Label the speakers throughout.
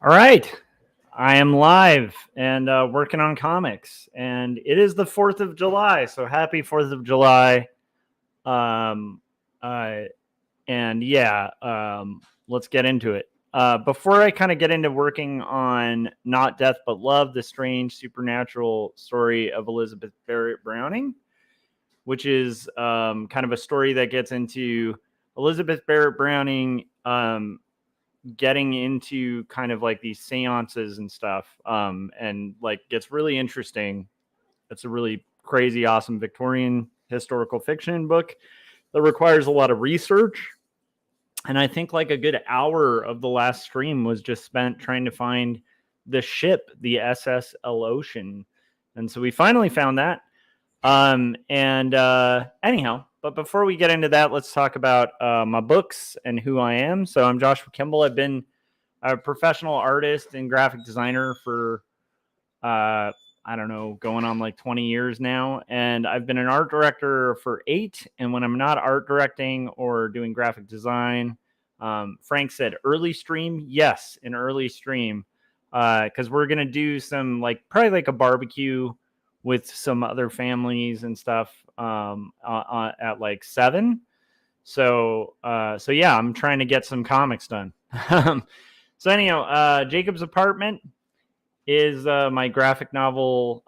Speaker 1: All right. I am live and working on comics, and it is the 4th of July. So happy 4th of July. Um, uh, and yeah, let's get into it. Before I kind of get into working on Not Death But Love, the strange supernatural story of Elizabeth Barrett Browning, which is kind of a story that gets into Elizabeth Barrett Browning getting into kind of like these seances and stuff, and like gets really interesting. It's a really crazy, awesome Victorian historical fiction book that requires a lot of research. And I think like a good hour of the last stream was just spent trying to find the ship, the SS Ocean. And so we finally found that. Anyhow, but before we get into that, let's talk about my books and who I am. So I'm Joshua Kemble. I've been a professional artist and graphic designer for, I don't know, going on like 20 years now. And I've been an art director for 8. And when I'm not art directing or doing graphic design, Frank said early stream. Yes, an early stream. Because we're going to do some like probably like a barbecue with some other families and stuff at like 7. So yeah, I'm trying to get some comics done. So anyhow, Jacob's Apartment is my graphic novel.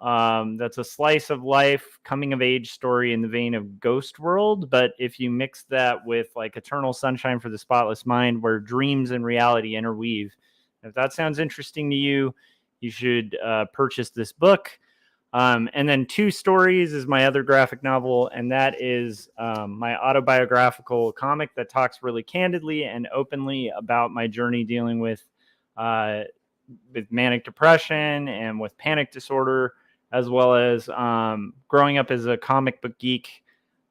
Speaker 1: That's a slice of life, coming of age story in the vein of Ghost World. But if you mix that with like Eternal Sunshine for the Spotless Mind, where dreams and reality interweave, if that sounds interesting to you, you should purchase this book. And then Two Stories is my other graphic novel, and that is my autobiographical comic that talks really candidly and openly about my journey dealing with manic depression and with panic disorder, as well as growing up as a comic book geek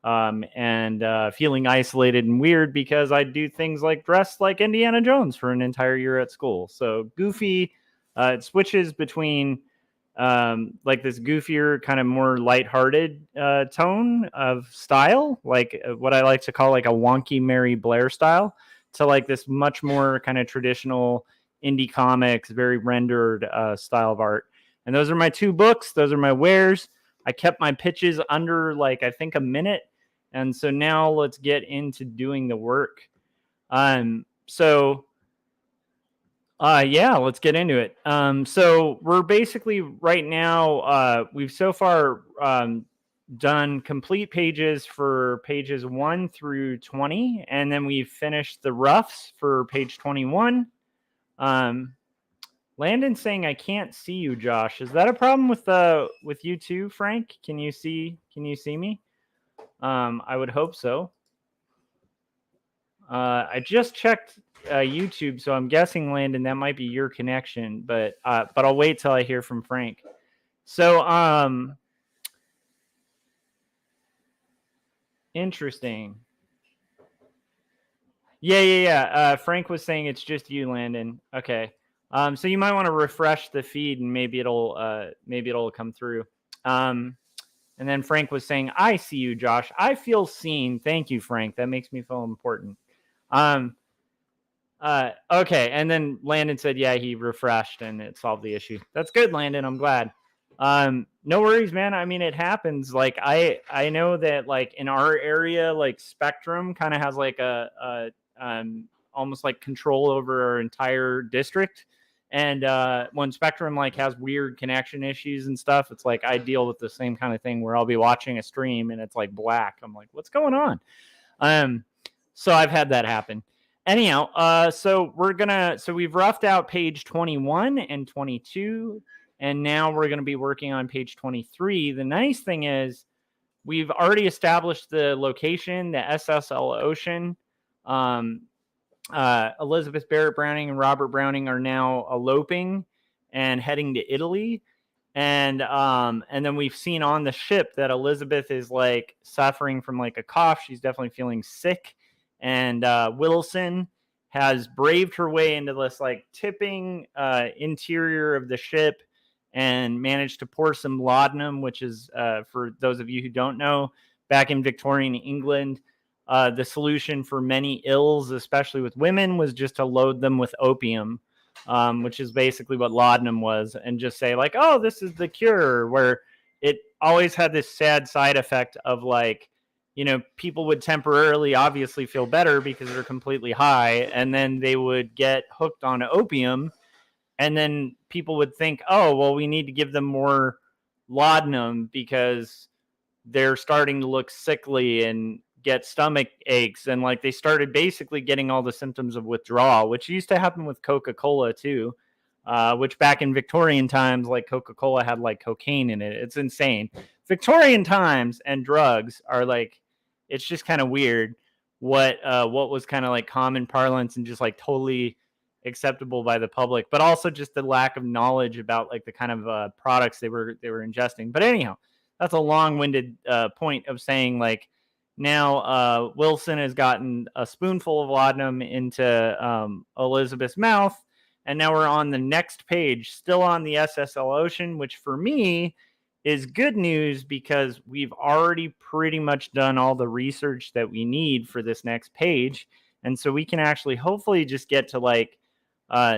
Speaker 1: and feeling isolated and weird because I do things like dress like Indiana Jones for an entire year at school. So goofy, it switches between like this goofier, kind of more lighthearted tone of style, like what I like to call like a wonky Mary Blair style, to like this much more kind of traditional indie comics, very rendered style of art. And those are my 2 books. Those are my wares. I kept my pitches under like I think a minute, and so now let's get into doing the work. Yeah, let's get into it. So we're basically right now, we've so far done complete pages for pages 1 through 20, and then we've finished the roughs for page 21. Landon's saying I can't see you, Josh. Is that a problem with you too, Frank? Can you see me? I would hope so. I just checked YouTube, so I'm guessing, Landon, that might be your connection, but I'll wait till I hear from Frank. So interesting. Yeah. Frank was saying it's just you, Landon. Okay. So you might want to refresh the feed and maybe it'll come through. And then Frank was saying, I see you, Josh. I feel seen. Thank you, Frank. That makes me feel important. Okay. And then Landon said, yeah, he refreshed and it solved the issue. That's good, Landon. I'm glad. No worries, man. I mean, it happens. Like I know that like in our area, like Spectrum kind of has like a almost like control over our entire district. And when Spectrum like has weird connection issues and stuff, it's like I deal with the same kind of thing where I'll be watching a stream and it's like black. I'm like, what's going on? So I've had that happen. Anyhow, so we've roughed out page 21 and 22, and now we're going to be working on page 23. The nice thing is we've already established the location, the SSL Ocean. Elizabeth Barrett Browning and Robert Browning are now eloping and heading to Italy. And then we've seen on the ship that Elizabeth is like suffering from like a cough. She's definitely feeling sick. And Wilson has braved her way into this like tipping interior of the ship and managed to pour some laudanum, which is, for those of you who don't know, back in Victorian England, the solution for many ills, especially with women, was just to load them with opium. which is basically what laudanum was, and just say like, oh, this is the cure, where it always had this sad side effect of like, people would temporarily obviously feel better because they're completely high, and then they would get hooked on opium, and then people would think, oh, well, we need to give them more laudanum because they're starting to look sickly and get stomach aches, and like they started basically getting all the symptoms of withdrawal, which used to happen with Coca-Cola too, which back in Victorian times, like Coca-Cola had like cocaine in it. It's insane. Victorian times and drugs are like, it's just kind of weird what was kind of like common parlance and just like totally acceptable by the public, but also just the lack of knowledge about like the kind of products they were ingesting. But anyhow, that's a long-winded point of saying like, now Wilson has gotten a spoonful of laudanum into Elizabeth's mouth, and now we're on the next page, still on the SSL Ocean, which for me is good news because we've already pretty much done all the research that we need for this next page. And so we can actually hopefully just get to like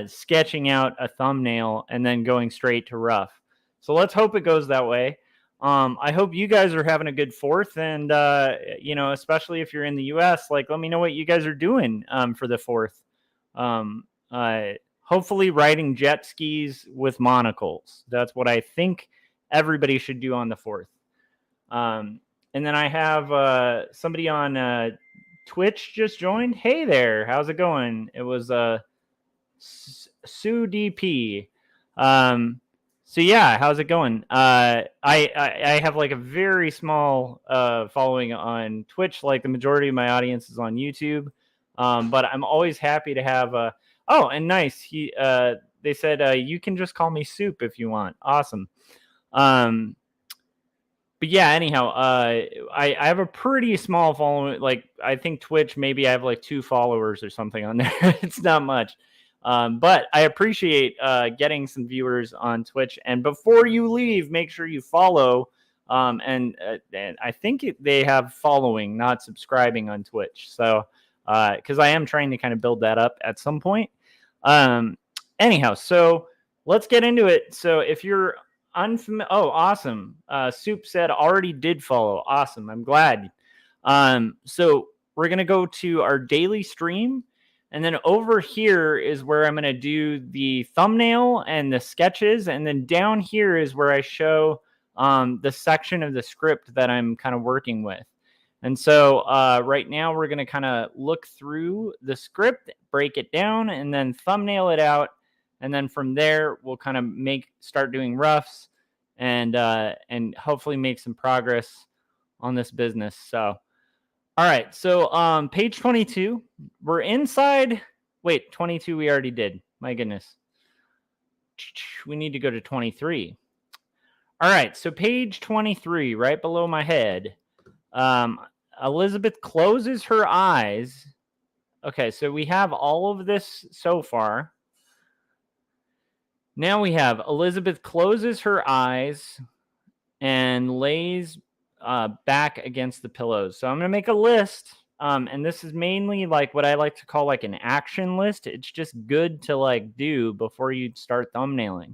Speaker 1: sketching out a thumbnail and then going straight to rough. So let's hope it goes that way. I hope you guys are having a good 4th, and especially if you're in the US, like let me know what you guys are doing for the 4th. Hopefully riding jet skis with monocles. That's what I think everybody should do on the 4th. And then I have somebody on Twitch just joined. Hey there, how's it going? It was Sue DP. So yeah, how's it going? I have like a very small following on Twitch. Like the majority of my audience is on YouTube, but I'm always happy to have oh, and nice. They said you can just call me Soup if you want. Awesome. But yeah, anyhow, I have a pretty small following. Like I think Twitch, maybe I have like 2 followers or something on there. It's not much. But I appreciate getting some viewers on Twitch. And before you leave, make sure you follow. And I think they have following, not subscribing on Twitch. So, because I am trying to kind of build that up at some point. Anyhow, so let's get into it. So if you're unfamiliar, oh, awesome. Soup said already did follow. Awesome. I'm glad. So we're going to go to our daily stream. And then over here is where I'm going to do the thumbnail and the sketches. And then down here is where I show the section of the script that I'm kind of working with. And so right now we're going to kind of look through the script, break it down, and then thumbnail it out. And then from there, we'll kind of start doing roughs and hopefully make some progress on this business. So. All right, so page 22, we're inside. Wait, 22 we already did. My goodness. We need to go to 23. All right, so page 23, right below my head. Elizabeth closes her eyes. Okay, so we have all of this so far. Now we have Elizabeth closes her eyes and lays back against the pillows. So I'm going to make a list. And this is mainly like what I like to call like an action list. It's just good to like do before you start thumbnailing.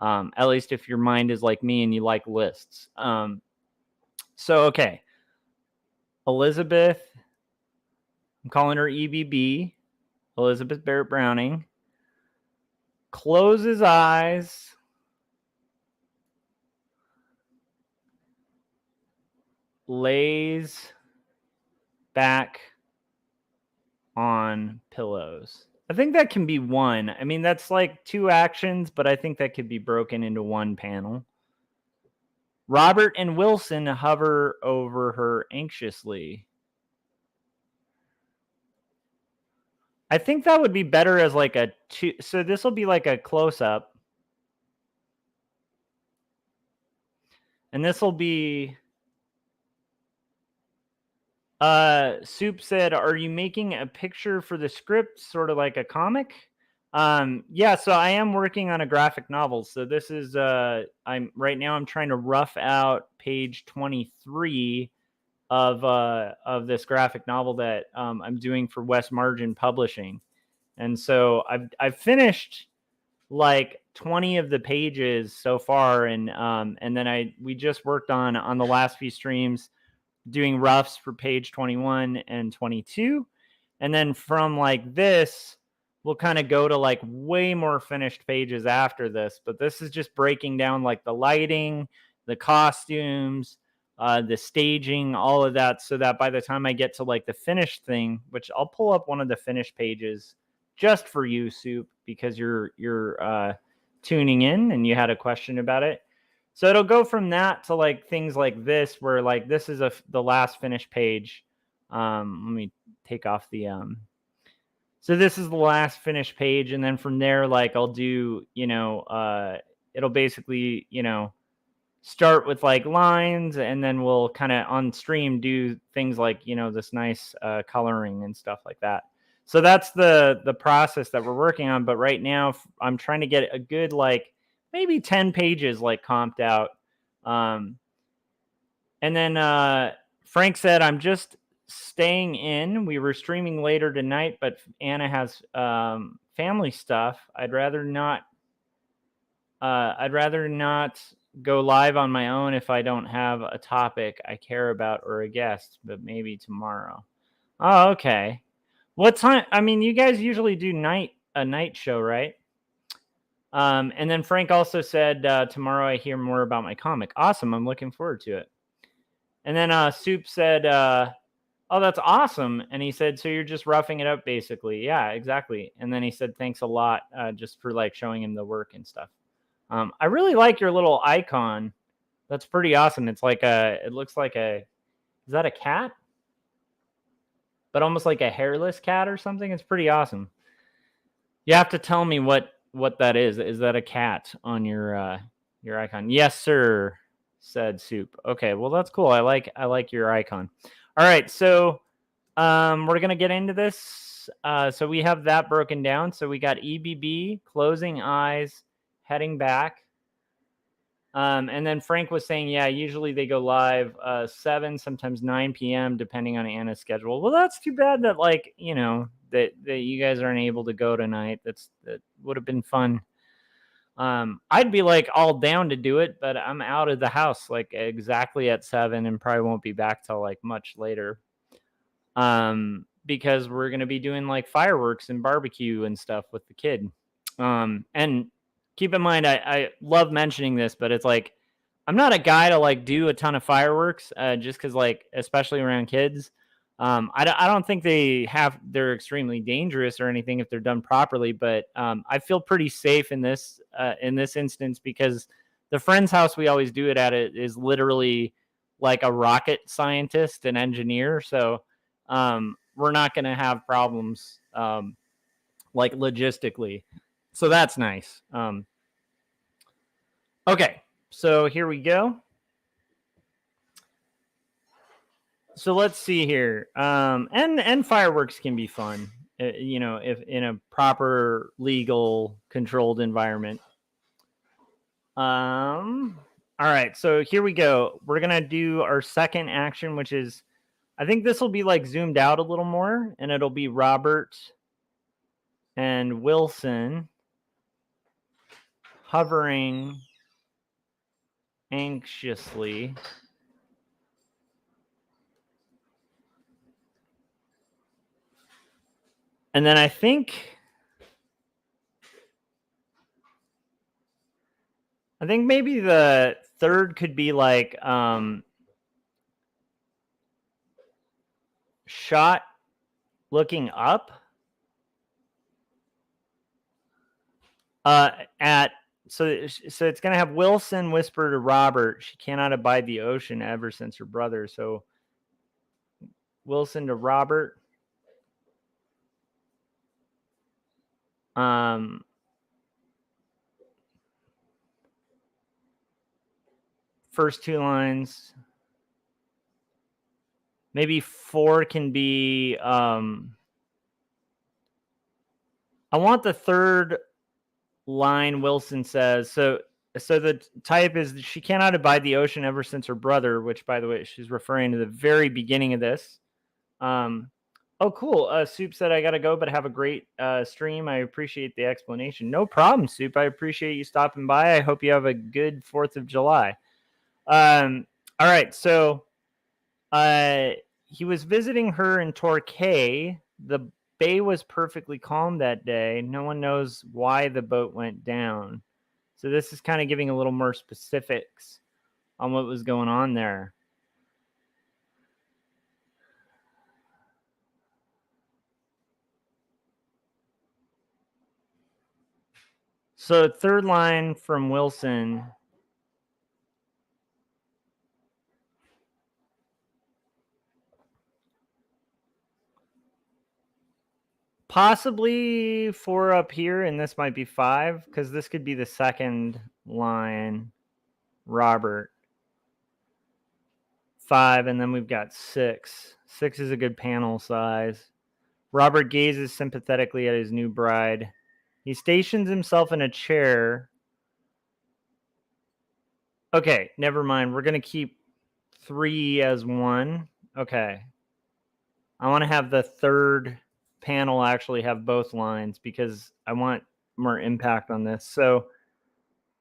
Speaker 1: At least if your mind is like me and you like lists. So, okay. Elizabeth, I'm calling her EBB, Elizabeth Barrett Browning, closes eyes, lays back on pillows. I think that can be one. I mean, that's like 2 actions, but I think that could be broken into one panel. Robert and Wilson hover over her anxiously. I think that would be better as like a 2. So this will be like a close-up. And this will be... Soup said, are you making a picture for the script, sort of like a comic? Yeah, so I am working on a graphic novel. So this is I'm trying to rough out page 23 of this graphic novel that I'm doing for West Margin Publishing. And so I've finished like 20 of the pages so far, and then we just worked on the last few streams doing roughs for page 21 and 22, and then from like this we'll kind of go to like way more finished pages after this, but this is just breaking down like the lighting, the costumes, the staging, all of that, so that by the time I get to like the finished thing, which I'll pull up one of the finished pages just for you, Soup, because you're tuning in and you had a question about it. So it'll go from that to like things like this, where like this is the last finished page. Let me take off the so this is the last finished page, and then from there, like I'll do, it'll basically, start with like lines, and then we'll kind of on stream do things like, this nice coloring and stuff like that. So that's the process that we're working on. But right now I'm trying to get a good, like maybe 10 pages like comped out. And then Frank said, I'm just staying in. We were streaming later tonight, but Anna has family stuff. I'd rather not go live on my own if I don't have a topic I care about or a guest, but maybe tomorrow. Oh, okay. What time? I mean, you guys usually do a night show, right? And then Frank also said, tomorrow I hear more about my comic. Awesome. I'm looking forward to it. And then Soup said, oh, that's awesome. And he said, so you're just roughing it up, basically. Yeah, exactly. And then he said, thanks a lot, just for like showing him the work and stuff. I really like your little icon. That's pretty awesome. It's like it looks like is that a cat? But almost like a hairless cat or something. It's pretty awesome. You have to tell me what that is. Is that a cat on your icon? Yes, sir, said Soup. Okay, well that's cool. I like your icon. All right, so we're gonna get into this. So we have that broken down. So we got EBB, closing eyes, heading back. And then Frank was saying, yeah, usually they go live 7, sometimes 9 p.m. depending on Anna's schedule. Well, that's too bad that like, that you guys aren't able to go tonight. That would have been fun. I'd be like all down to do it, but I'm out of the house like exactly at 7 and probably won't be back till like much later. Because we're going to be doing like fireworks and barbecue and stuff with the kid. And keep in mind, I love mentioning this, but it's like, I'm not a guy to like do a ton of fireworks, just because like, especially around kids, I don't think they're extremely dangerous or anything if they're done properly, but I feel pretty safe in this instance, because the friend's house we always do it at is literally like a rocket scientist and engineer. So we're not going to have problems like logistically. So that's nice. Okay, so here we go. So let's see here. And fireworks can be fun, if in a proper legal controlled environment. All right, so here we go. We're going to do our second action, which is, I think this will be like zoomed out a little more, and it'll be Robert and Wilson hovering anxiously. And then I think maybe the third could be like shot looking up so it's going to have Wilson whisper to Robert, she cannot abide the ocean ever since her brother. So Wilson to Robert. First 2 lines. Maybe 4 can be I want the third line. Wilson says, so the type is, she cannot abide the ocean ever since her brother, which by the way, she's referring to the very beginning of this. Oh, cool. Soup said I gotta go, but have a great stream. I appreciate the explanation. No problem, Soup. I appreciate you stopping by. I hope you have a good 4th of July. All right, so he was visiting her in Torquay. The bay was perfectly calm that day. No one knows why the boat went down. So this is kind of giving a little more specifics on what was going on there. So third line from Wilson. Possibly 4 up here, and this might be 5, because this could be the second line. Robert. 5, and then we've got 6. 6 is a good panel size. Robert gazes sympathetically at his new bride. He stations himself in a chair. Okay, never mind. We're going to keep 3 as 1. Okay. I want to have the third panel actually have both lines because I want more impact on this. So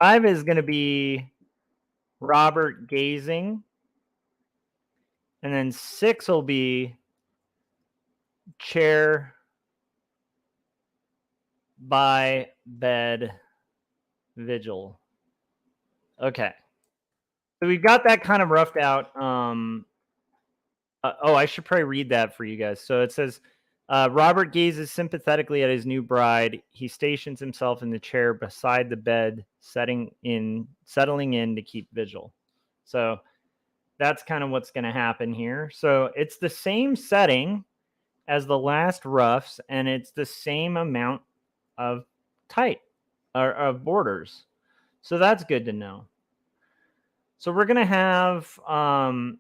Speaker 1: 5 is going to be Robert gazing. And then 6 will be chair by bed vigil. Okay. So we've got that kind of roughed out. I should probably read that for you guys. So it says, Robert gazes sympathetically at his new bride. He stations himself in the chair beside the bed, settling in to keep vigil. So that's kind of what's going to happen here. So it's the same setting as the last roughs, and it's the same amount of tight or of borders. So that's good to know. So we're gonna have and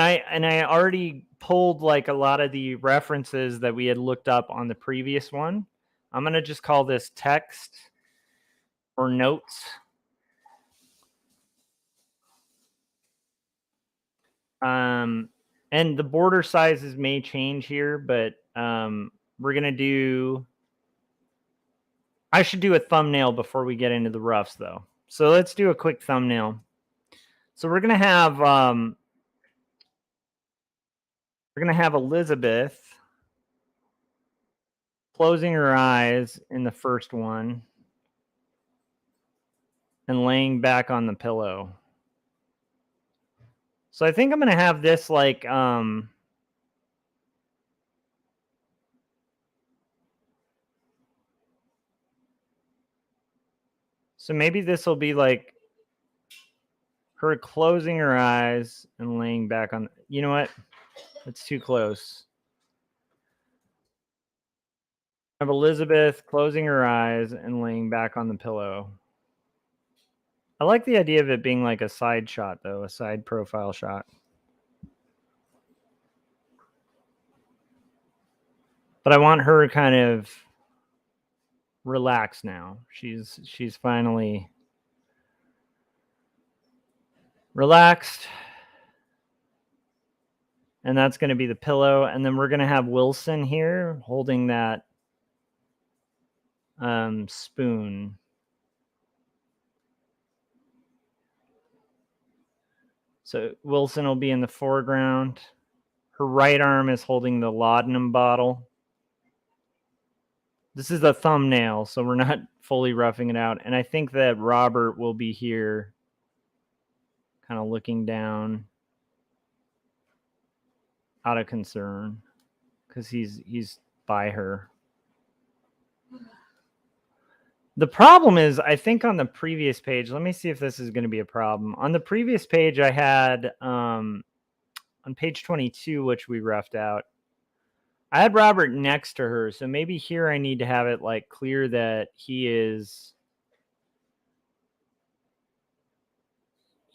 Speaker 1: I already pulled like a lot of the references that we had looked up on the previous one. I'm gonna just call this text or notes. And the border sizes may change here, but we're gonna do. I should do a thumbnail before we get into the roughs, though. So let's do a quick thumbnail. So we're gonna have Elizabeth closing her eyes in the first one and laying back on the pillow. So I think I'm going to have this like so maybe this will be like her closing her eyes and laying back on. You know what? It's too close. I have Elizabeth closing her eyes and laying back on the pillow. I like the idea of it being like a side shot, though, a side profile shot. But I want her kind of relaxed now. She's finally relaxed. And that's going to be the pillow. And then we're going to have Wilson here holding that spoon. So Wilson will be in the foreground. Her right arm is holding the laudanum bottle. This is a thumbnail, so we're not fully roughing it out. And I think that Robert will be here kind of looking down out of concern because he's by her. The problem is, I think on the previous page, let me see if this is going to be a problem. On the previous page, I had on page 22, which we roughed out, I had Robert next to her. So maybe here I need to have it like clear that he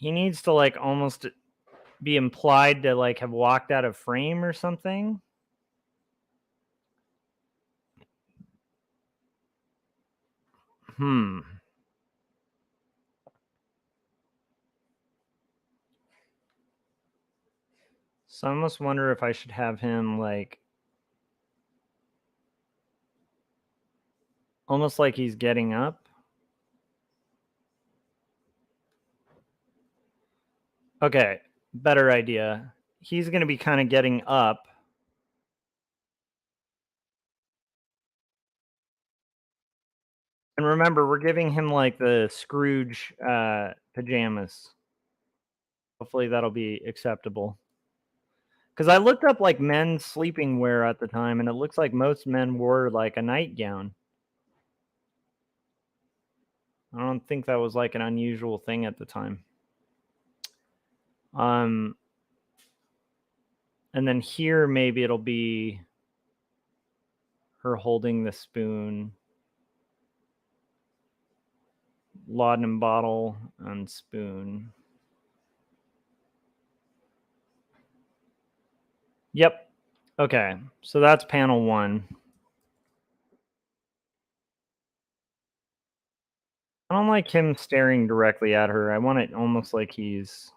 Speaker 1: needs to like almost be implied to like have walked out of frame or something. So I almost wonder if I should have him like Almost like he's getting up. Okay, better idea. He's going to be kind of getting up. And remember, we're giving him like the Scrooge pajamas. Hopefully that'll be acceptable. Because I looked up like men's sleeping wear at the time, and it looks like most men wore like a nightgown. I don't think that was like an unusual thing at the time. And then here maybe it'll be her holding the spoon, laudanum bottle, and spoon. Yep. Okay, so that's panel 1. I don't like him staring directly at her. I want it almost like he's...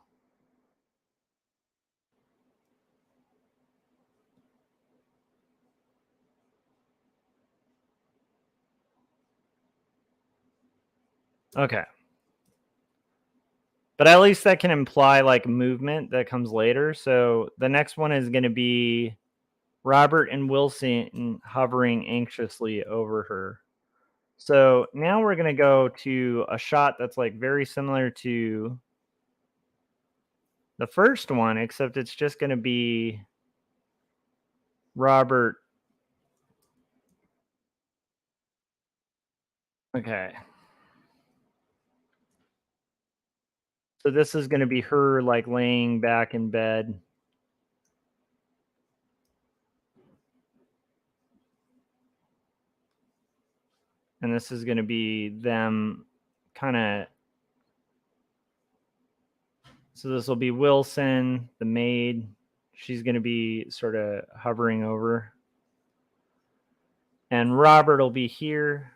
Speaker 1: Okay. But at least that can imply like movement that comes later. So the next one is going to be Robert and Wilson hovering anxiously over her. So now we're going to go to a shot that's like very similar to the first one, except it's just going to be Robert. Okay. So this is going to be her like laying back in bed. And this is going to be them kind of... So this will be Wilson, the maid. She's going to be sort of hovering over. And Robert will be here.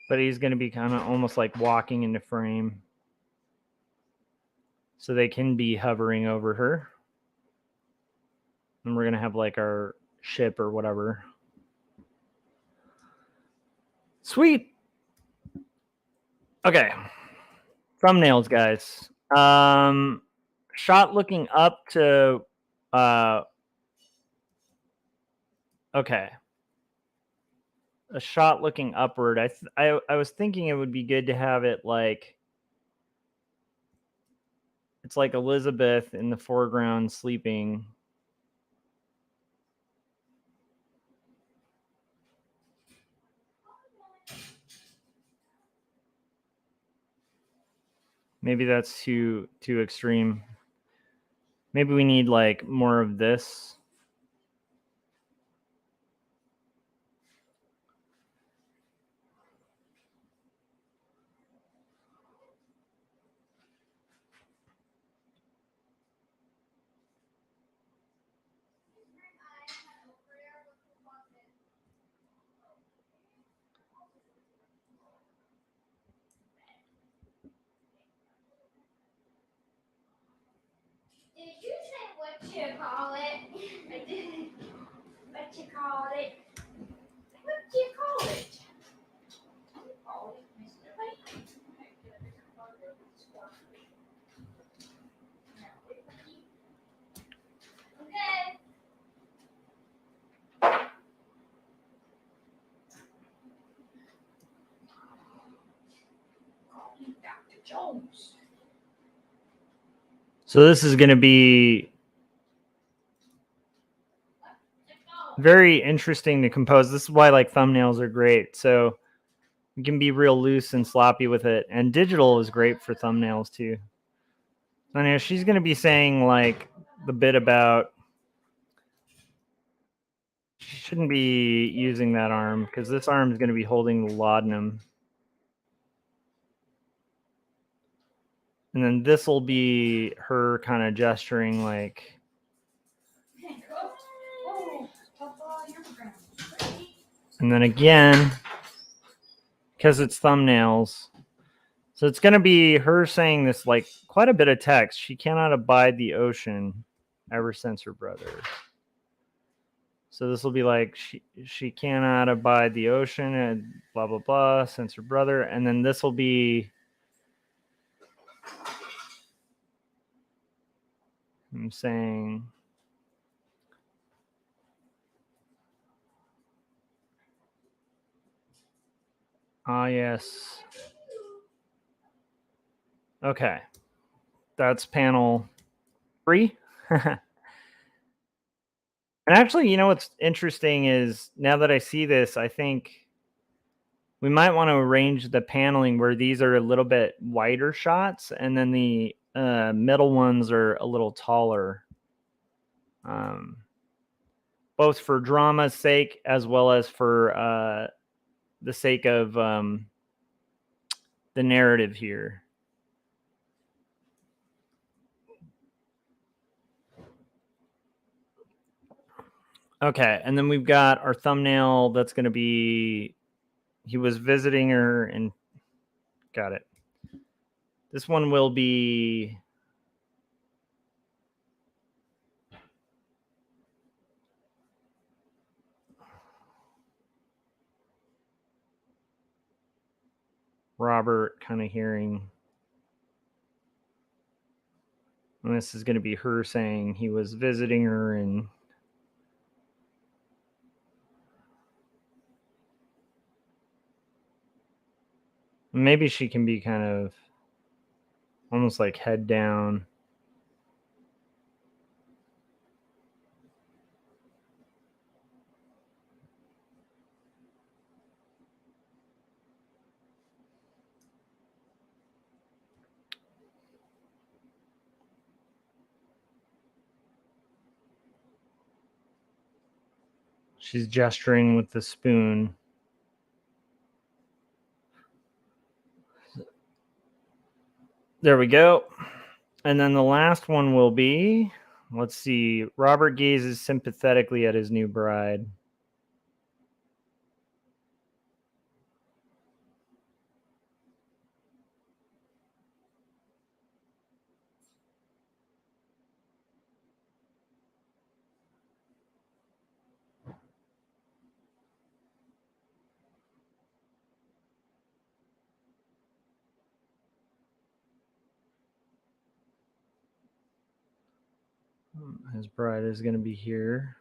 Speaker 1: But he's going to be kind of almost like walking into frame. So they can be hovering over her. And we're going to have like our ship or whatever. Sweet. Okay. Thumbnails, guys. Shot looking up to... okay. A shot looking upward. I was thinking it would be good to have it like... It's like Elizabeth in the foreground sleeping. Maybe that's too extreme. Maybe we need like more of this.
Speaker 2: Did you say what you call it? I didn't. What you call it? What you call it? Call it Mr. Bacon. Okay. Call me Dr. Jones.
Speaker 1: So this is going to be very interesting to compose. This is why like thumbnails are great. So you can be real loose and sloppy with it. And digital is great for thumbnails too. So anyway, she's going to be saying like the bit about... She shouldn't be using that arm because this arm is going to be holding the laudanum. And then this will be her kind of gesturing like... And then again, because it's thumbnails. So it's going to be her saying this like quite a bit of text. She cannot abide the ocean. ever since her brother. So this will be like she cannot abide the ocean and blah blah blah since her brother, and then this will be I'm saying yes. Okay. That's panel 3. And actually, you know what's interesting is now that I see this, I think we might want to arrange the paneling where these are a little bit wider shots and then the middle ones are a little taller. Both for drama's sake as well as for the sake of the narrative here. Okay, and then we've got our thumbnail that's going to be he was visiting her and got it. This one will be Robert kind of hearing. And this is going to be her saying he was visiting her and maybe she can be kind of almost like head down. She's gesturing with the spoon. There we go. And then the last one will be, let's see, Robert gazes sympathetically at his new bride. His bride is going to be here.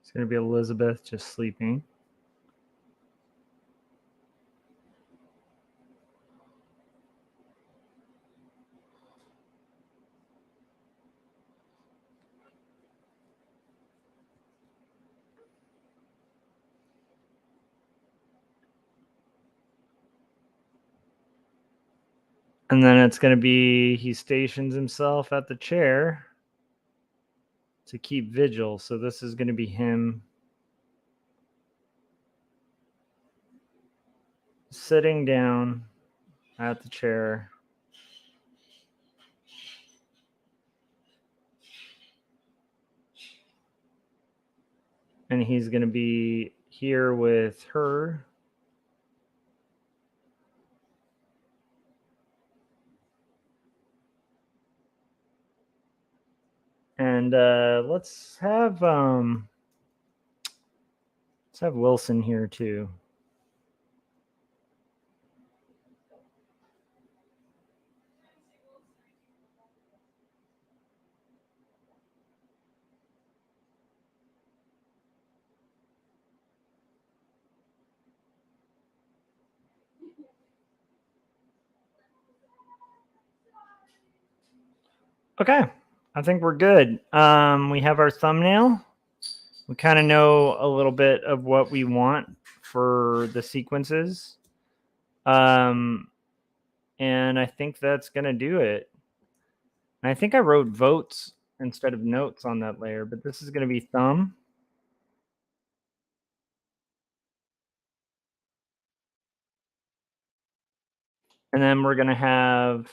Speaker 1: It's going to be Elizabeth just sleeping. And then it's going to be he stations himself at the chair to keep vigil. So this is going to be him sitting down at the chair. And he's going to be here with her. And let's have Wilson here too. Okay, I think we're good. We have our thumbnail. We kind of know a little bit of what we want for the sequences. And I think that's going to do it. And I think I wrote votes instead of notes on that layer, but this is going to be thumb. And then we're going to have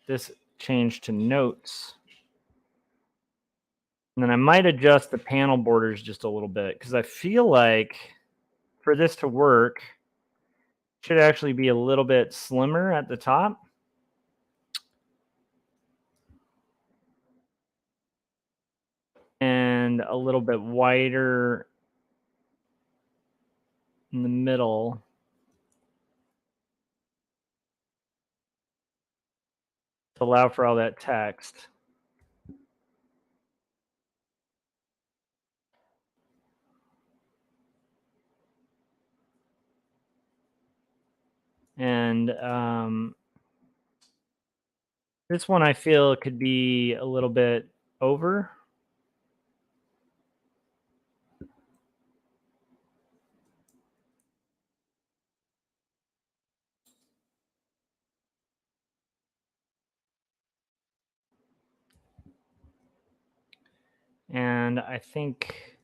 Speaker 1: this change to notes. And then I might adjust the panel borders just a little bit because I feel like for this to work, it should actually be a little bit slimmer at the top. And a little bit wider in the middle. To allow for all that text. And this one I feel could be a little bit over. And I think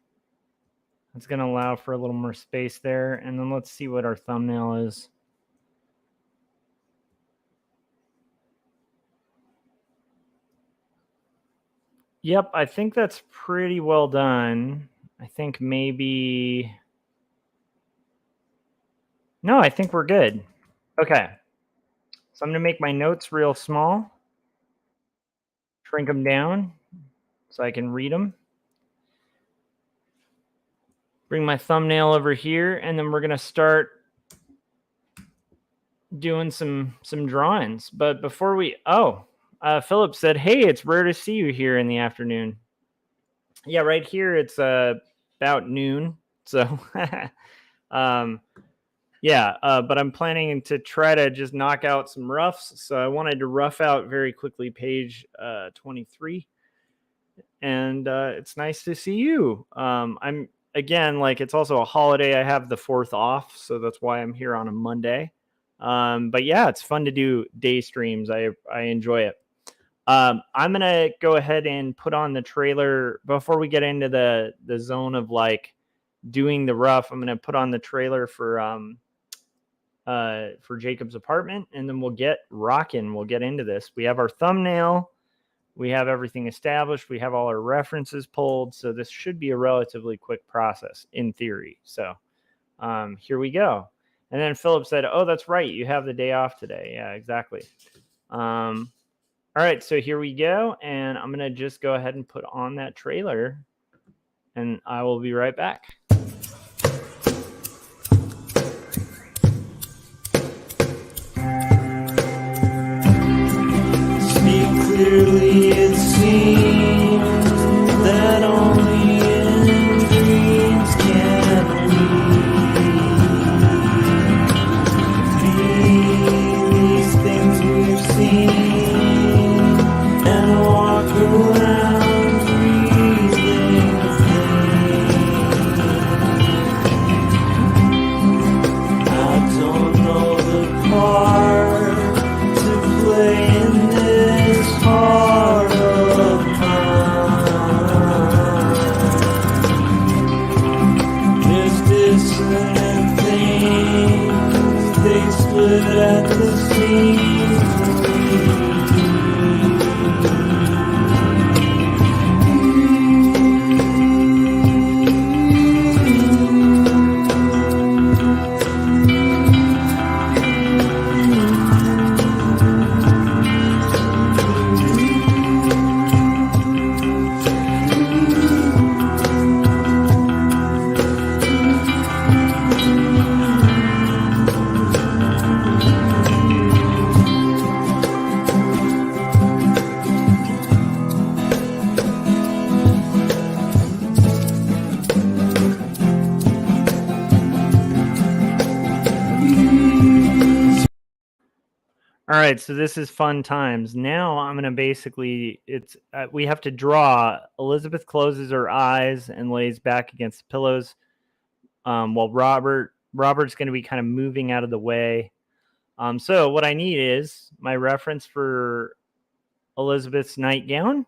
Speaker 1: it's going to allow for a little more space there. And then let's see what our thumbnail is. Yep, I think that's pretty well done. I think maybe... No, I think we're good. Okay. So I'm going to make my notes real small. Shrink them down so I can read them. Bring my thumbnail over here, and then we're going to start doing some drawings. But before we... Philip said, hey, it's rare to see you here in the afternoon. Yeah, right here it's about noon. So, yeah, but I'm planning to try to just knock out some roughs. So I wanted to rough out very quickly page 23. And it's nice to see you. I'm, again, like, it's also a holiday. I have the 4th off, so that's why I'm here on a Monday. But yeah, it's fun to do day streams. I enjoy it. I'm going to go ahead and put on the trailer before we get into the zone of like doing the rough. I'm going to put on the trailer for Jacob's apartment, and then we'll get rocking. We'll get into this. We have our thumbnail. We have everything established. We have all our references pulled. So this should be a relatively quick process in theory. So here we go. And then Philip said, oh, that's right. You have the day off today. Yeah, exactly. All right, so here we go, and I'm going to just go ahead and put on that trailer, and I will be right back. Speak clearly, it seems that only in dreams can we be these things we've seen. At the All right, so this is fun times. Now I'm going to basically, we have to draw. Elizabeth closes her eyes and lays back against the pillows while Robert's going to be kind of moving out of the way. So what I need is my reference for Elizabeth's nightgown.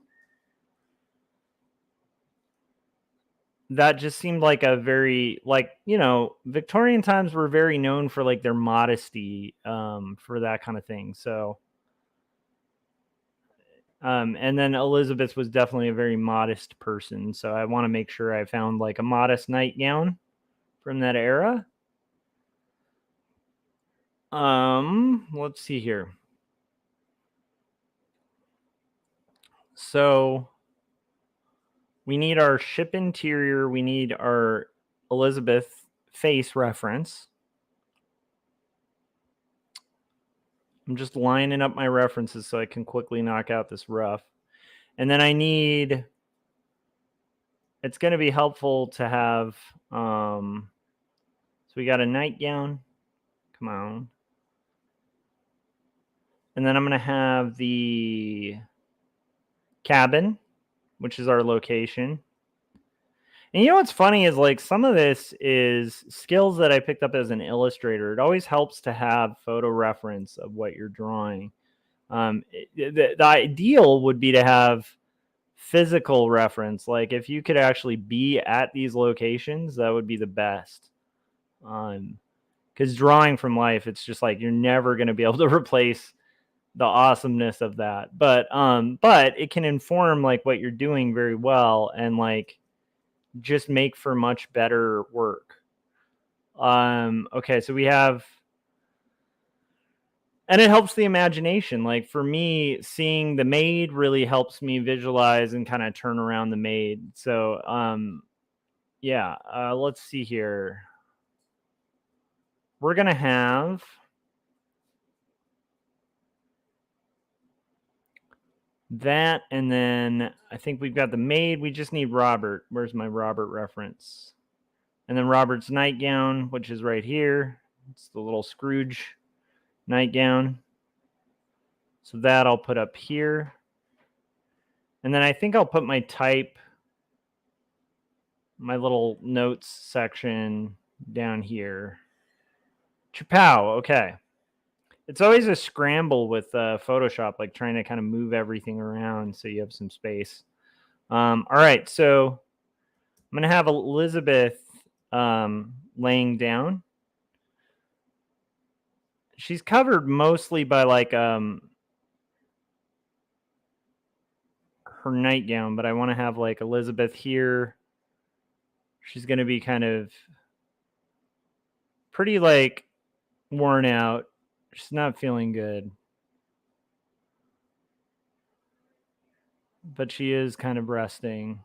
Speaker 1: That just seemed like a very, like, you know, Victorian times were very known for like their modesty for that kind of thing. So And then Elizabeth was definitely a very modest person. So I want to make sure I found like a modest nightgown from that era. Let's see here. So we need our ship interior. We need our Elizabeth face reference. I'm just lining up my references so I can quickly knock out this rough. And then I need, it's going to be helpful to have, so we got a nightgown. Come on. And then I'm going to have the cabin, which is our location. And you know what's funny is like some of this is skills that I picked up as an illustrator. It always helps to have photo reference of what you're drawing. The ideal would be to have physical reference. Like if you could actually be at these locations, that would be the best. Because drawing from life, it's just like you're never going to be able to replace the awesomeness of that. But it can inform like what you're doing very well and like just make for much better work. Okay, so we have, and it helps the imagination. Like for me, seeing the maid really helps me visualize and kind of turn around the maid. So yeah, let's see here. We're gonna have that, and then I think we've got the maid. We just need Robert. Where's my Robert reference? And then Robert's nightgown, which is right here. It's the little Scrooge nightgown. So that I'll put up here. And then I think I'll put my type, my little notes section down here. Chapow, okay. It's always a scramble with Photoshop, like trying to kind of move everything around so you have some space. All right, so I'm going to have Elizabeth laying down. She's covered mostly by like her nightgown, but I want to have like Elizabeth here. She's going to be kind of pretty like worn out. She's not feeling good. But she is kind of resting.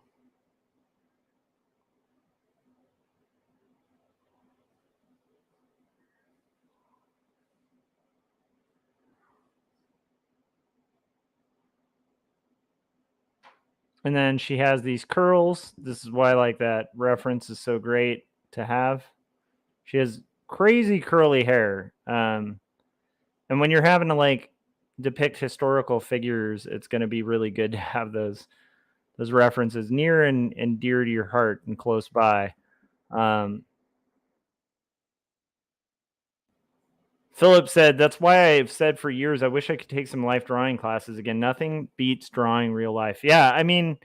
Speaker 1: And then she has these curls. This is why like that reference is so great to have. She has crazy curly hair. And when you're having to like depict historical figures, it's going to be really good to have those references near and dear to your heart and close by. Philip said, that's why I've said for years, I wish I could take some life drawing classes again. Nothing beats drawing real life. Yeah, I mean,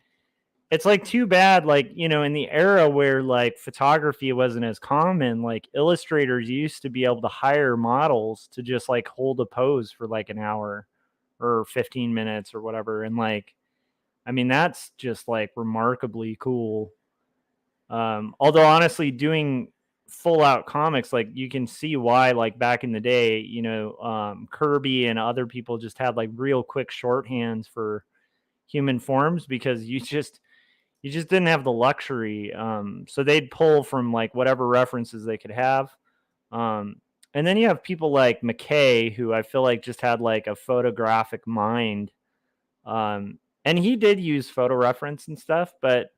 Speaker 1: it's like too bad, like, you know, in the era where like photography wasn't as common, like illustrators used to be able to hire models to just like hold a pose for like an hour or 15 minutes or whatever. And like, I mean, that's just like remarkably cool. Although honestly, doing full out comics, like you can see why, like back in the day, you know, Kirby and other people just had like real quick shorthands for human forms because you just didn't have the luxury. So they'd pull from like whatever references they could have. And then you have people like McKay, who I feel like just had like a photographic mind. And he did use photo reference and stuff, but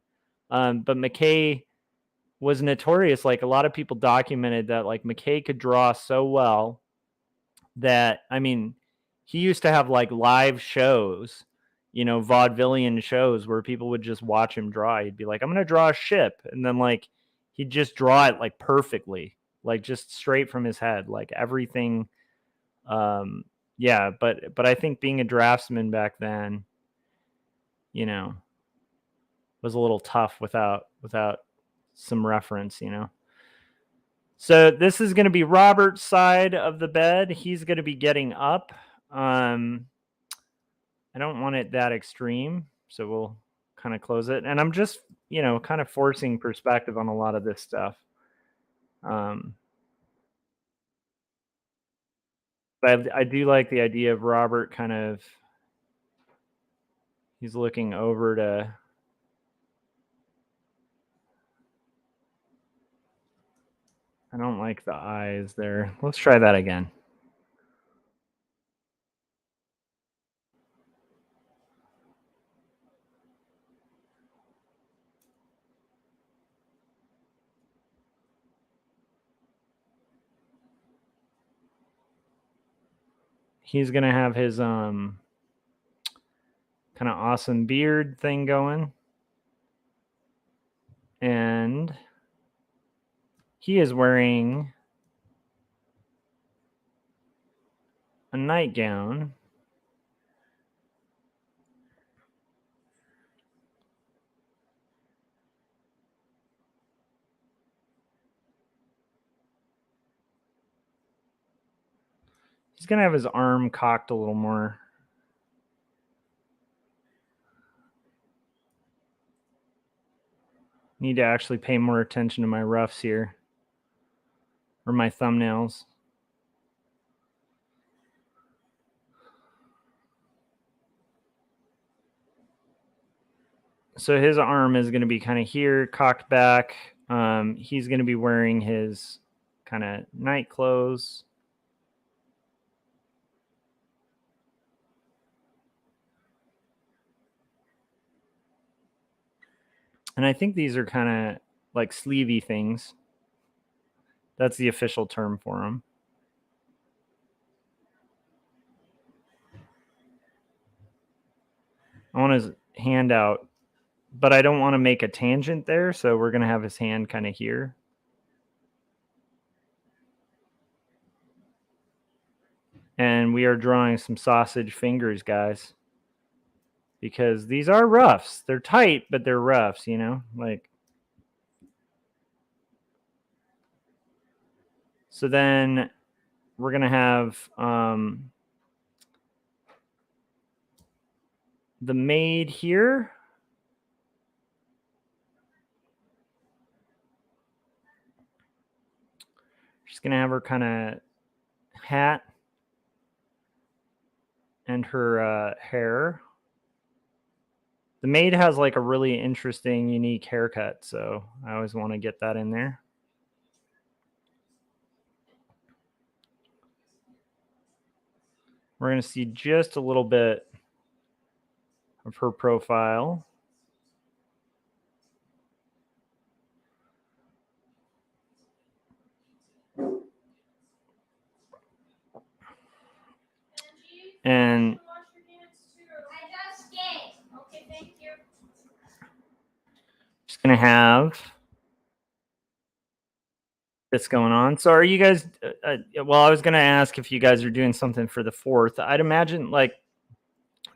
Speaker 1: McKay was notorious. Like a lot of people documented that like McKay could draw so well that, I mean, he used to have like live shows, you know, vaudevillian shows where people would just watch him draw. He'd be like, I'm going to draw a ship. And then like, he'd just draw it like perfectly, like just straight from his head, like everything. Yeah. But I think being a draftsman back then, you know, was a little tough without some reference, you know? So this is going to be Robert's side of the bed. He's going to be getting up. I don't want it that extreme, so we'll kind of close it. And I'm just, kind of forcing perspective on a lot of this stuff. But I do like the idea of Robert kind of, he's looking over to, I don't like the eyes there. Let's try that again. He's going to have his kind of awesome beard thing going. And he is wearing a nightgown. He's going to have his arm cocked a little more. Need to actually pay more attention to my roughs here, or my thumbnails. So his arm is going to be kind of here, cocked back. He's going to be wearing his kind of night clothes. And I think these are kind of like sleevey things. That's the official term for them. I want his hand out, but I don't want to make a tangent there. So we're going to have his hand kind of here. And we are drawing some sausage fingers, guys, because these are roughs. They're tight, but they're roughs, like. So then we're going to have the maid here. She's going to have her kind of hat and her hair. The maid has like a really interesting, unique haircut, so I always want to get that in there. We're going to see just a little bit of her profile. And just going to have this going on. So are you guys, well, I was going to ask if you guys are doing something for the 4th. I'd imagine like,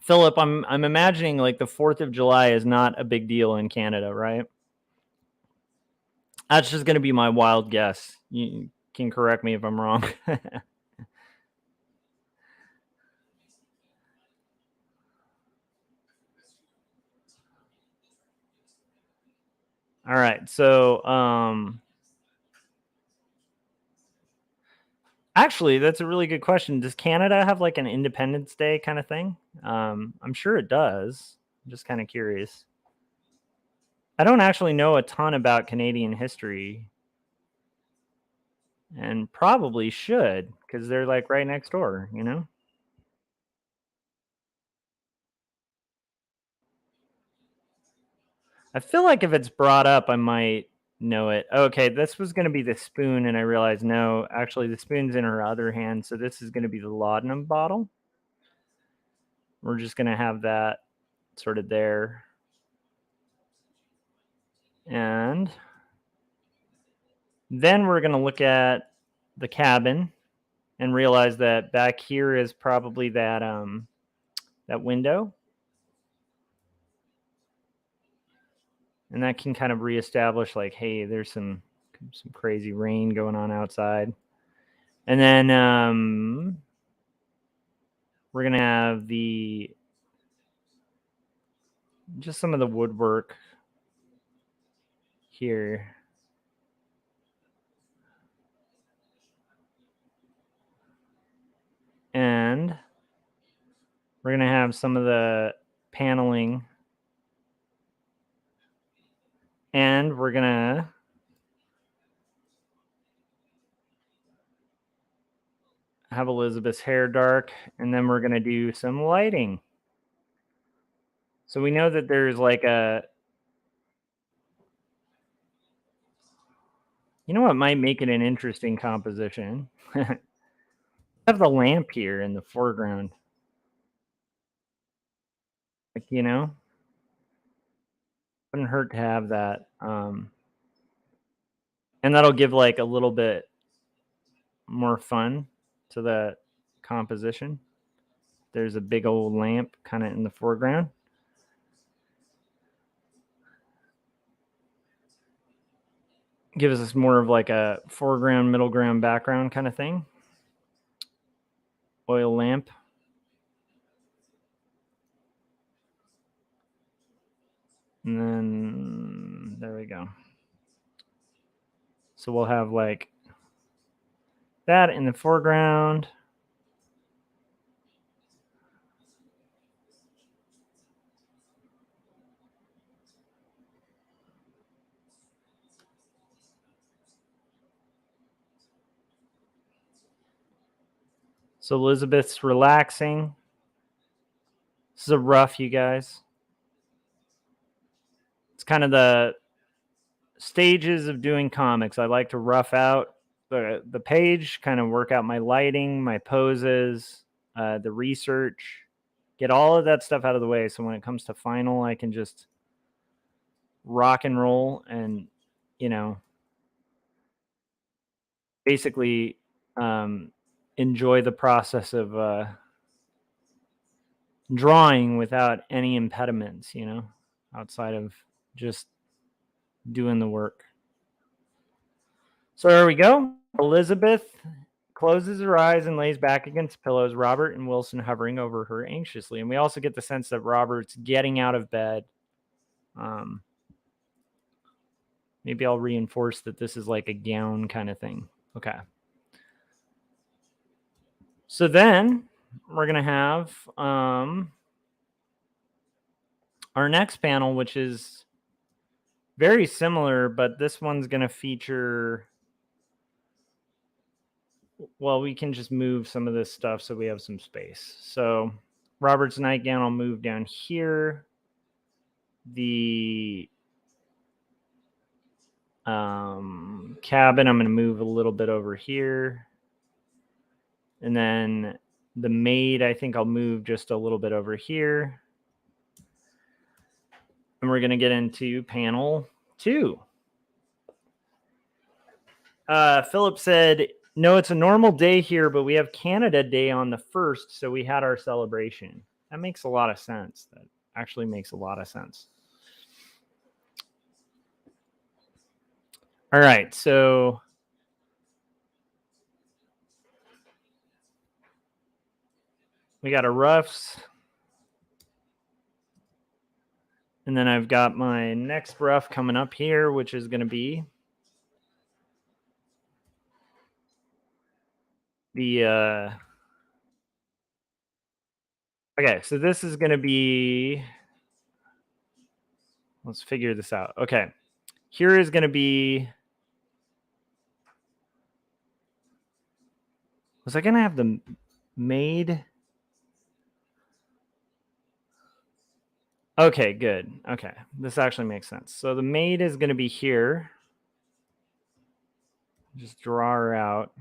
Speaker 1: Philip, I'm imagining like the 4th of July is not a big deal in Canada, right? That's just going to be my wild guess. You can correct me if I'm wrong. All right. So, actually, that's a really good question. Does Canada have like an Independence Day kind of thing? I'm sure it does. I'm just kind of curious. I don't actually know a ton about Canadian history, and probably should, because they're like right next door, I feel like if it's brought up, I might know it. Okay, this was going to be the spoon, and I realized no, actually, the spoon's in her other hand, so this is going to be the laudanum bottle. We're just going to have that sort of there. And then we're going to look at the cabin and realize that back here is probably that that window. And that can kind of reestablish like, hey, there's some crazy rain going on outside. And then we're going to have the just some of the woodwork here. And we're going to have some of the paneling. And we're going to have Elizabeth's hair dark. And then we're going to do some lighting. So we know that there's like a... You know what might make it an interesting composition? Have the lamp here in the foreground. Like, you know, wouldn't hurt to have that. And that'll give like a little bit more fun to the composition. There's a big old lamp kind of in the foreground. Gives us more of like a foreground, middle ground, background kind of thing. Oil lamp. And then there we go. So we'll have like that in the foreground. So Elizabeth's relaxing. This is a rough, you guys. It's kind of the stages of doing comics. I like to rough out the page, kind of work out my lighting, my poses, the research, get all of that stuff out of the way. So when it comes to final, I can just rock and roll and, you know, basically enjoy the process of drawing without any impediments, you know, outside of just doing the work. So there we go. Elizabeth closes her eyes and lays back against pillows, Robert and Wilson hovering over her anxiously. And we also get the sense that Robert's getting out of bed. Maybe I'll reinforce that this is like a gown kind of thing. Okay. So then we're going to have our next panel, which is very similar, but this one's going to feature... Well, we can just move some of this stuff so we have some space. So Robert's nightgown I'll move down here. The cabin I'm going to move a little bit over here. And then the maid I think I'll move just a little bit over here. And we're going to get into panel 2. Philip said, no, it's a normal day here, but we have Canada Day on the 1st, so we had our celebration. That makes a lot of sense. That actually makes a lot of sense. All right, so we got a roughs. And then I've got my next rough coming up here, which is going to be the... Okay, so this is going to be... Let's figure this out. Okay, here is going to be... Was I going to have the maid? Okay, good. Okay, this actually makes sense. So the maid is going to be here. Just draw her out.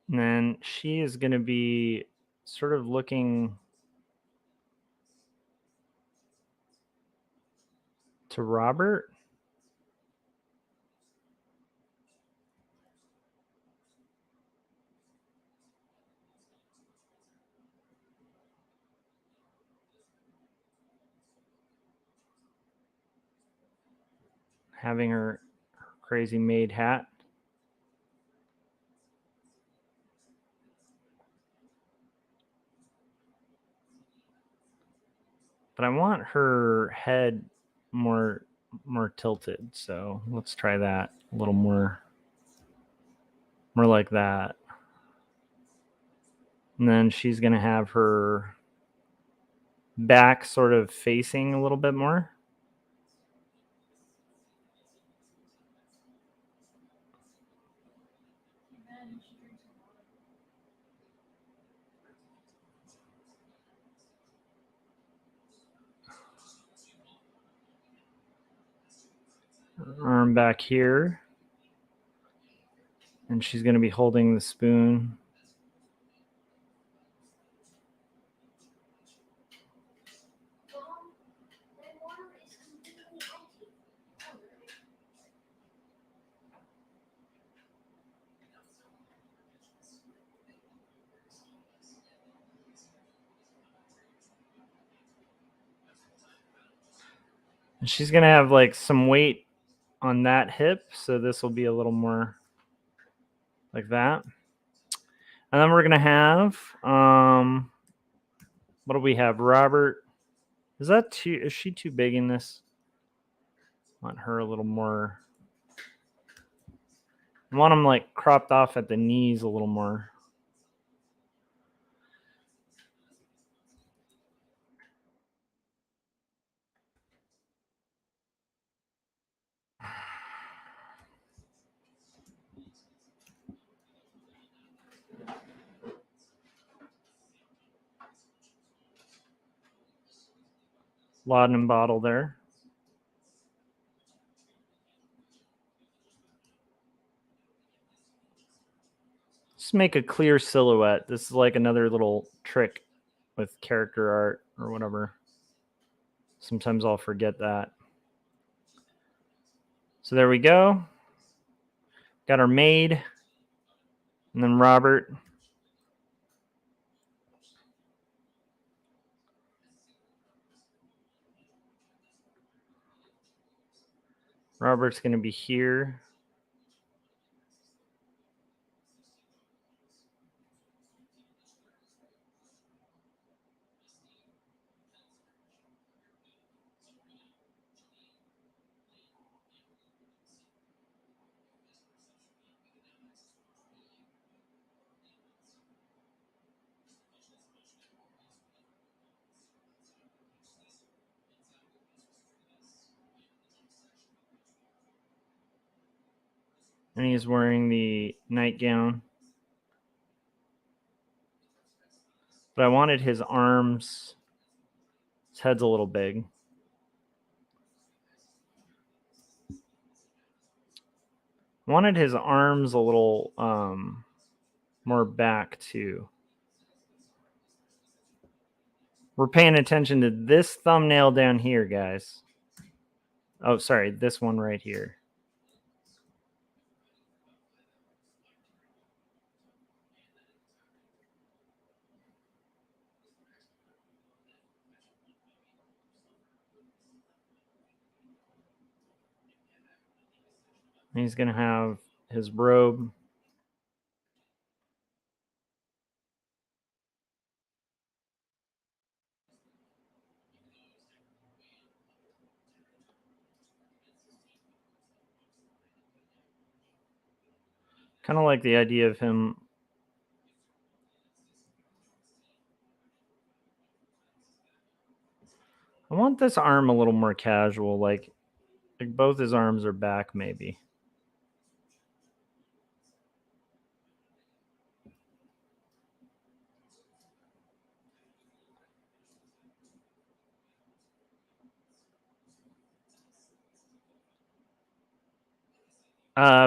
Speaker 1: And then she is going to be sort of looking to Robert. having her crazy maid hat. But I want her head more tilted, so let's try that a little more like that. And then she's going to have her back sort of facing a little bit more. Arm back here. And she's going to be holding the spoon. And she's going to have like some weight on that hip, so this will be a little more like that. And then we're going to have what do we have? Robert. Is she too big in this? I want her a little more. I want them like cropped off at the knees a little more. Laudanum bottle there. Just make a clear silhouette. This is like another little trick with character art or whatever. Sometimes I'll forget that. So there we go. Got our maid. And then Robert. Robert's going to be here. And he's wearing the nightgown. But I wanted his arms. His head's a little big. Wanted his arms a little more back too. We're paying attention to this thumbnail down here, guys. Oh, sorry, this one right here. He's going to have his robe. Kind of like the idea of him. I want this arm a little more casual, like both his arms are back, maybe.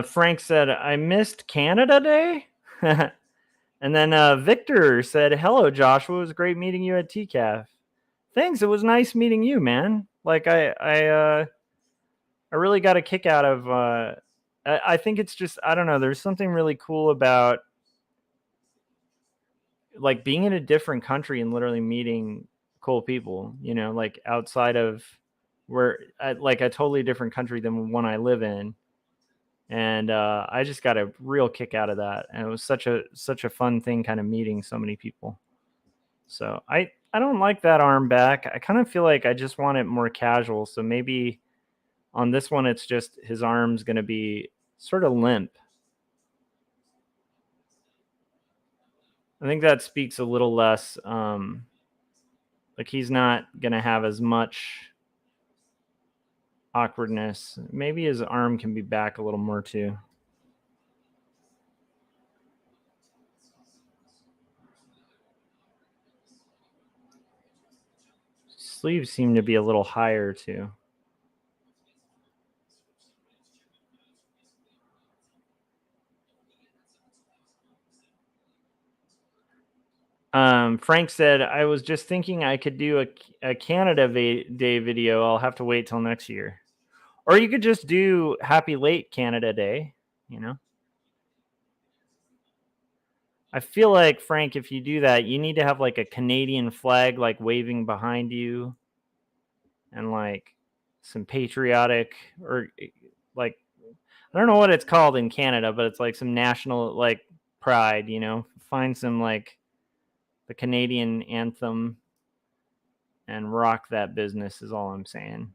Speaker 1: Frank said, I missed Canada Day. And then Victor said, hello, Joshua. It was great meeting you at TCAF. Thanks. It was nice meeting you, man. Like I really got a kick out of I think it's just, I don't know, there's something really cool about like being in a different country and literally meeting cool people, you know, like outside of where like a totally different country than one I live in. And I just got a real kick out of that. And it was such a fun thing kind of meeting so many people. So I don't like that arm back. I kind of feel like I just want it more casual. So maybe on this one, it's just his arm's going to be sort of limp. I think that speaks a little less. Like he's not going to have as much awkwardness. Maybe his arm can be back a little more too. Sleeves seem to be a little higher too. Frank said, I was just thinking I could do a Canada Day video. I'll have to wait till next year. Or you could just do Happy Late Canada Day, you know? I feel like, Frank, if you do that, you need to have like a Canadian flag like waving behind you and like some patriotic or like, I don't know what it's called in Canada, but it's like some national like pride, you know? Find some like the Canadian anthem and rock that business is all I'm saying.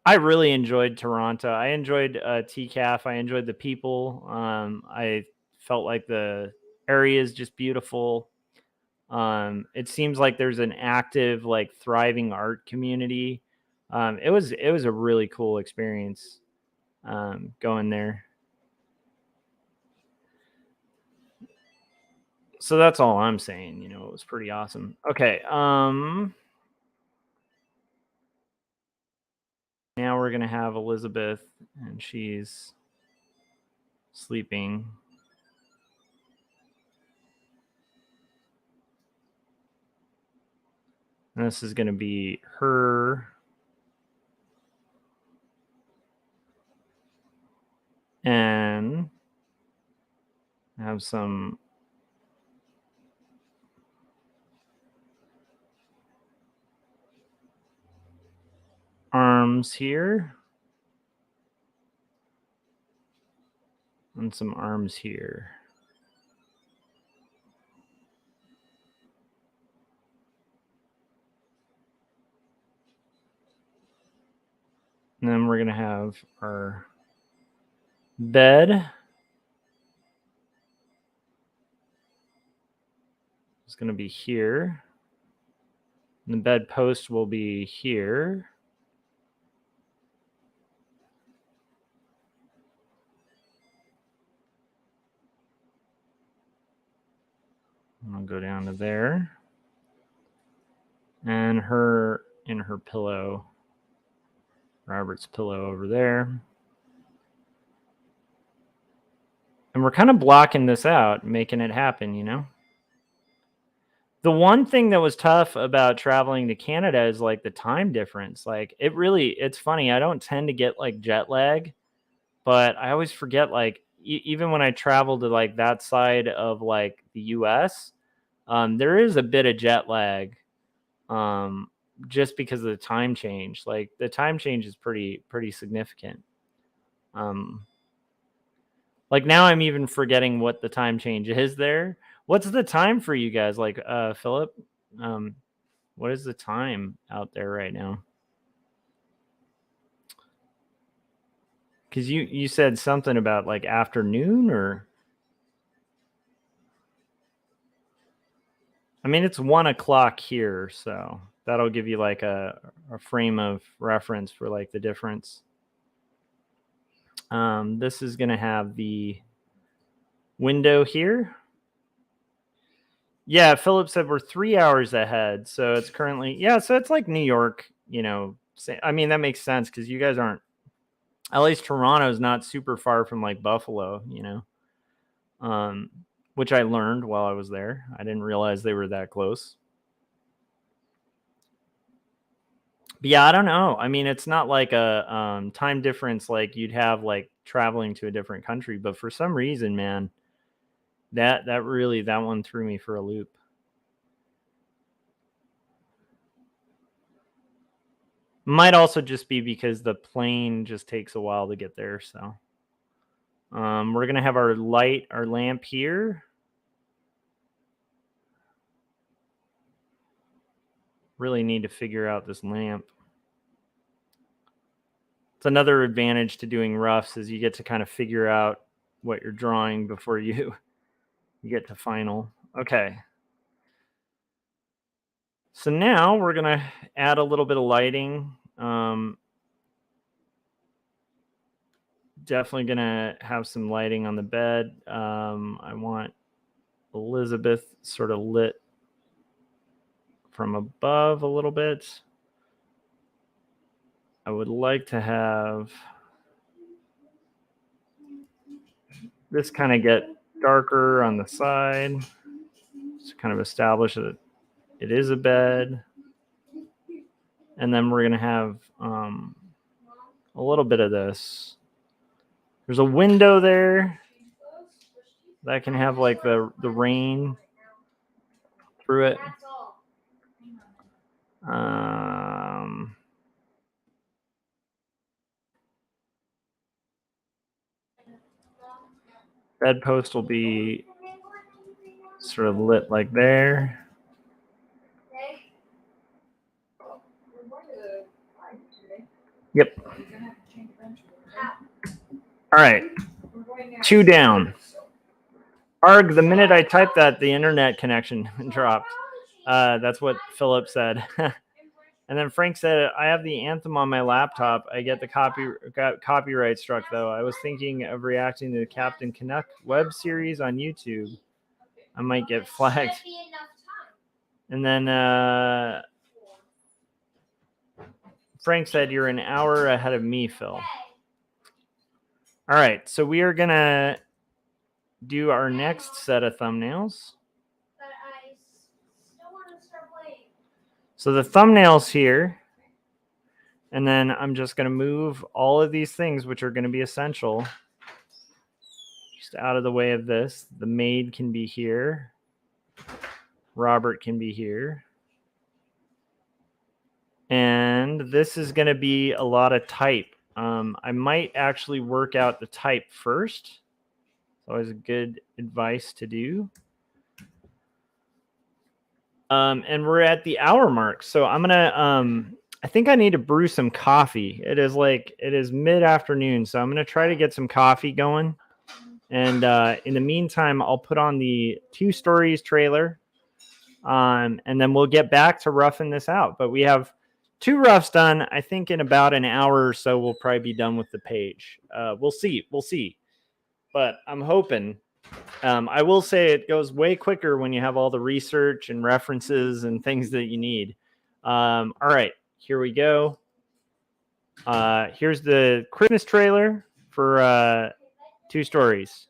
Speaker 1: I really enjoyed Toronto. I enjoyed TCAF. I enjoyed the people. I felt like the area is just beautiful. It seems like there's an active, like thriving art community. It was a really cool experience going there. So that's all I'm saying. You know, it was pretty awesome. Okay. Now we're gonna have Elizabeth, and she's sleeping. And this is gonna be her. And have some arms here and some arms here. And then we're going to have our bed. It's going to be here. And the bed post will be here. I'll go down to there. And her in her pillow. Robert's pillow over there. And we're kind of blocking this out, making it happen, you know? The one thing that was tough about traveling to Canada is like the time difference. Like it's funny. I don't tend to get like jet lag, but I always forget like even when I travel to like that side of like the US, there is a bit of jet lag. Just because of the time change. Like the time change is pretty significant. Like now I'm even forgetting what the time change is there. What's the time for you guys? Like Philip? What is the time out there right now? Because you said something about like afternoon or I mean it's 1 o'clock here, so that'll give you like a frame of reference for like the difference. This is gonna have the window here. Yeah, Philip said we're 3 hours ahead, so it's currently so it's like New York, you know. I mean that makes sense because you guys aren't. At least Toronto's not super far from like Buffalo, you know. Which I learned while I was there. I didn't realize they were that close. But yeah, I don't know. I mean, it's not like a time difference like you'd have like traveling to a different country, but for some reason, man, that one threw me for a loop. Might also just be because the plane just takes a while to get there. So we're going to have our lamp here. Really need to figure out this lamp. It's another advantage to doing roughs is you get to kind of figure out what you're drawing before you get to final. Okay. So now we're going to add a little bit of lighting. Definitely going to have some lighting on the bed. I want Elizabeth sort of lit from above a little bit. I would like to have this kind of get darker on the side to kind of establish that it is a bed. And then we're going to have a little bit of this. There's a window there that can have like the rain through it. Bedpost will be sort of lit like there. Yep. All right. 2 down. Arg, the minute I typed that, the internet connection dropped. That's what Philip said. And then Frank said, I have the anthem on my laptop. I got copyright struck, though. I was thinking of reacting to the Captain Canuck web series on YouTube. I might get flagged. And then Frank said, you're an hour ahead of me, Phil. All right, so we are going to do our next set of thumbnails. So the thumbnails here, and then I'm just going to move all of these things which are going to be essential just out of the way of this. The maid can be here. Robert can be here. And this is going to be a lot of type. I might actually work out the type first. It's always a good advice to do. And we're at the hour mark. So I'm going to, I think I need to brew some coffee. It is mid-afternoon. So I'm going to try to get some coffee going. And in the meantime, I'll put on the 2 Stories trailer. And then we'll get back to roughing this out. But we have 2 roughs done. I think in about an hour or so, we'll probably be done with the page. We'll see. But I'm hoping. I will say it goes way quicker when you have all the research and references and things that you need. All right, here we go. Here's the Christmas trailer for 2 Stories.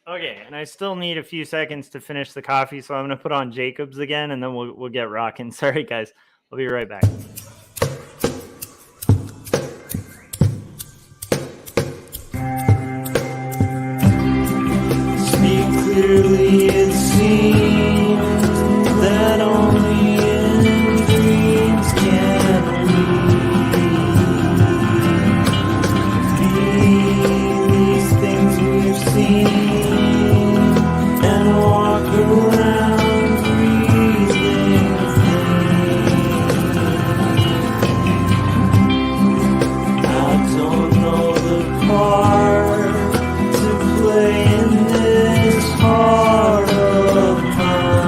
Speaker 1: Okay, and I still need a few seconds to finish the coffee, so I'm gonna put on Jacob's again, and then we'll get rocking. Sorry, guys. I'll be right back. Speak clearly, it seems that only in dreams can we these things we've seen and walk around breathing I don't know the part to play in this heart of mine.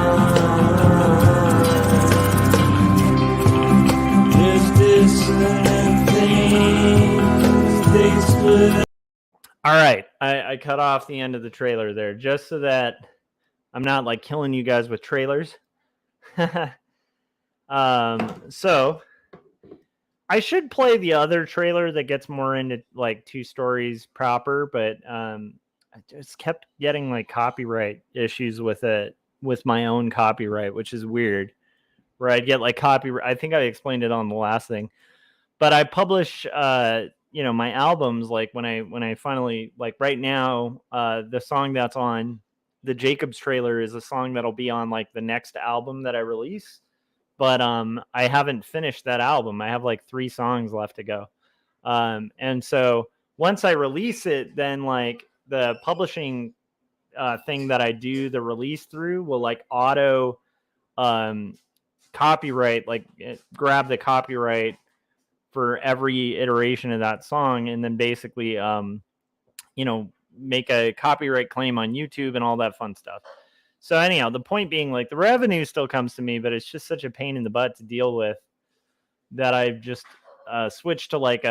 Speaker 1: There's dissonant things they split. All right, I cut off the end of the trailer there just so that I'm not like killing you guys with trailers. So I should play the other trailer that gets more into like two stories proper, but I just kept getting like copyright issues with it, with my own copyright, which is weird. Where I'd get like copyright. I think I explained it on the last thing, but I publish my albums like when I finally, like right now, the song that's on the Jacobs trailer is a song that'll be on like the next album that I release. But I haven't finished that album. I have like 3 songs left to go. And so once I release it, then like the publishing thing that I do the release through will like auto copyright, like grab the copyright for every iteration of that song, and then basically make a copyright claim on YouTube and all that fun stuff. So anyhow, the point being, like, the revenue still comes to me, but it's just such a pain in the butt to deal with that I've just switched to like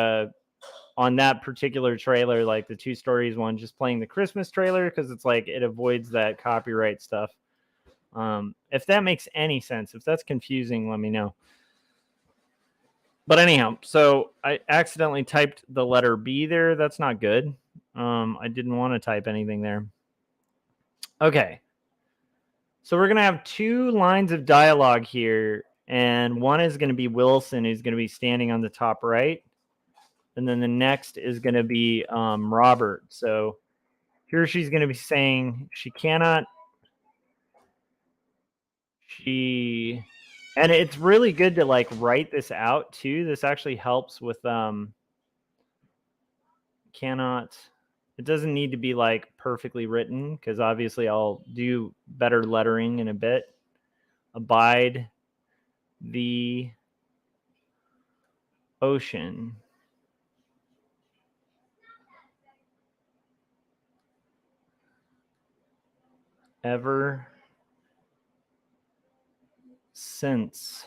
Speaker 1: on that particular trailer, like the 2 stories one, just playing the Christmas trailer because it's like it avoids that copyright stuff. If that makes any sense, if that's confusing, let me know. But anyhow, so I accidentally typed the letter B there. That's not good. I didn't want to type anything there. Okay. So we're going to have 2 lines of dialogue here. And one is going to be Wilson, who's going to be standing on the top right. And then the next is going to be Robert. So here she's going to be saying she cannot. And it's really good to like write this out too. This actually helps with cannot. It doesn't need to be like perfectly written because obviously I'll do better lettering in a bit. Abide the ocean. Ever since.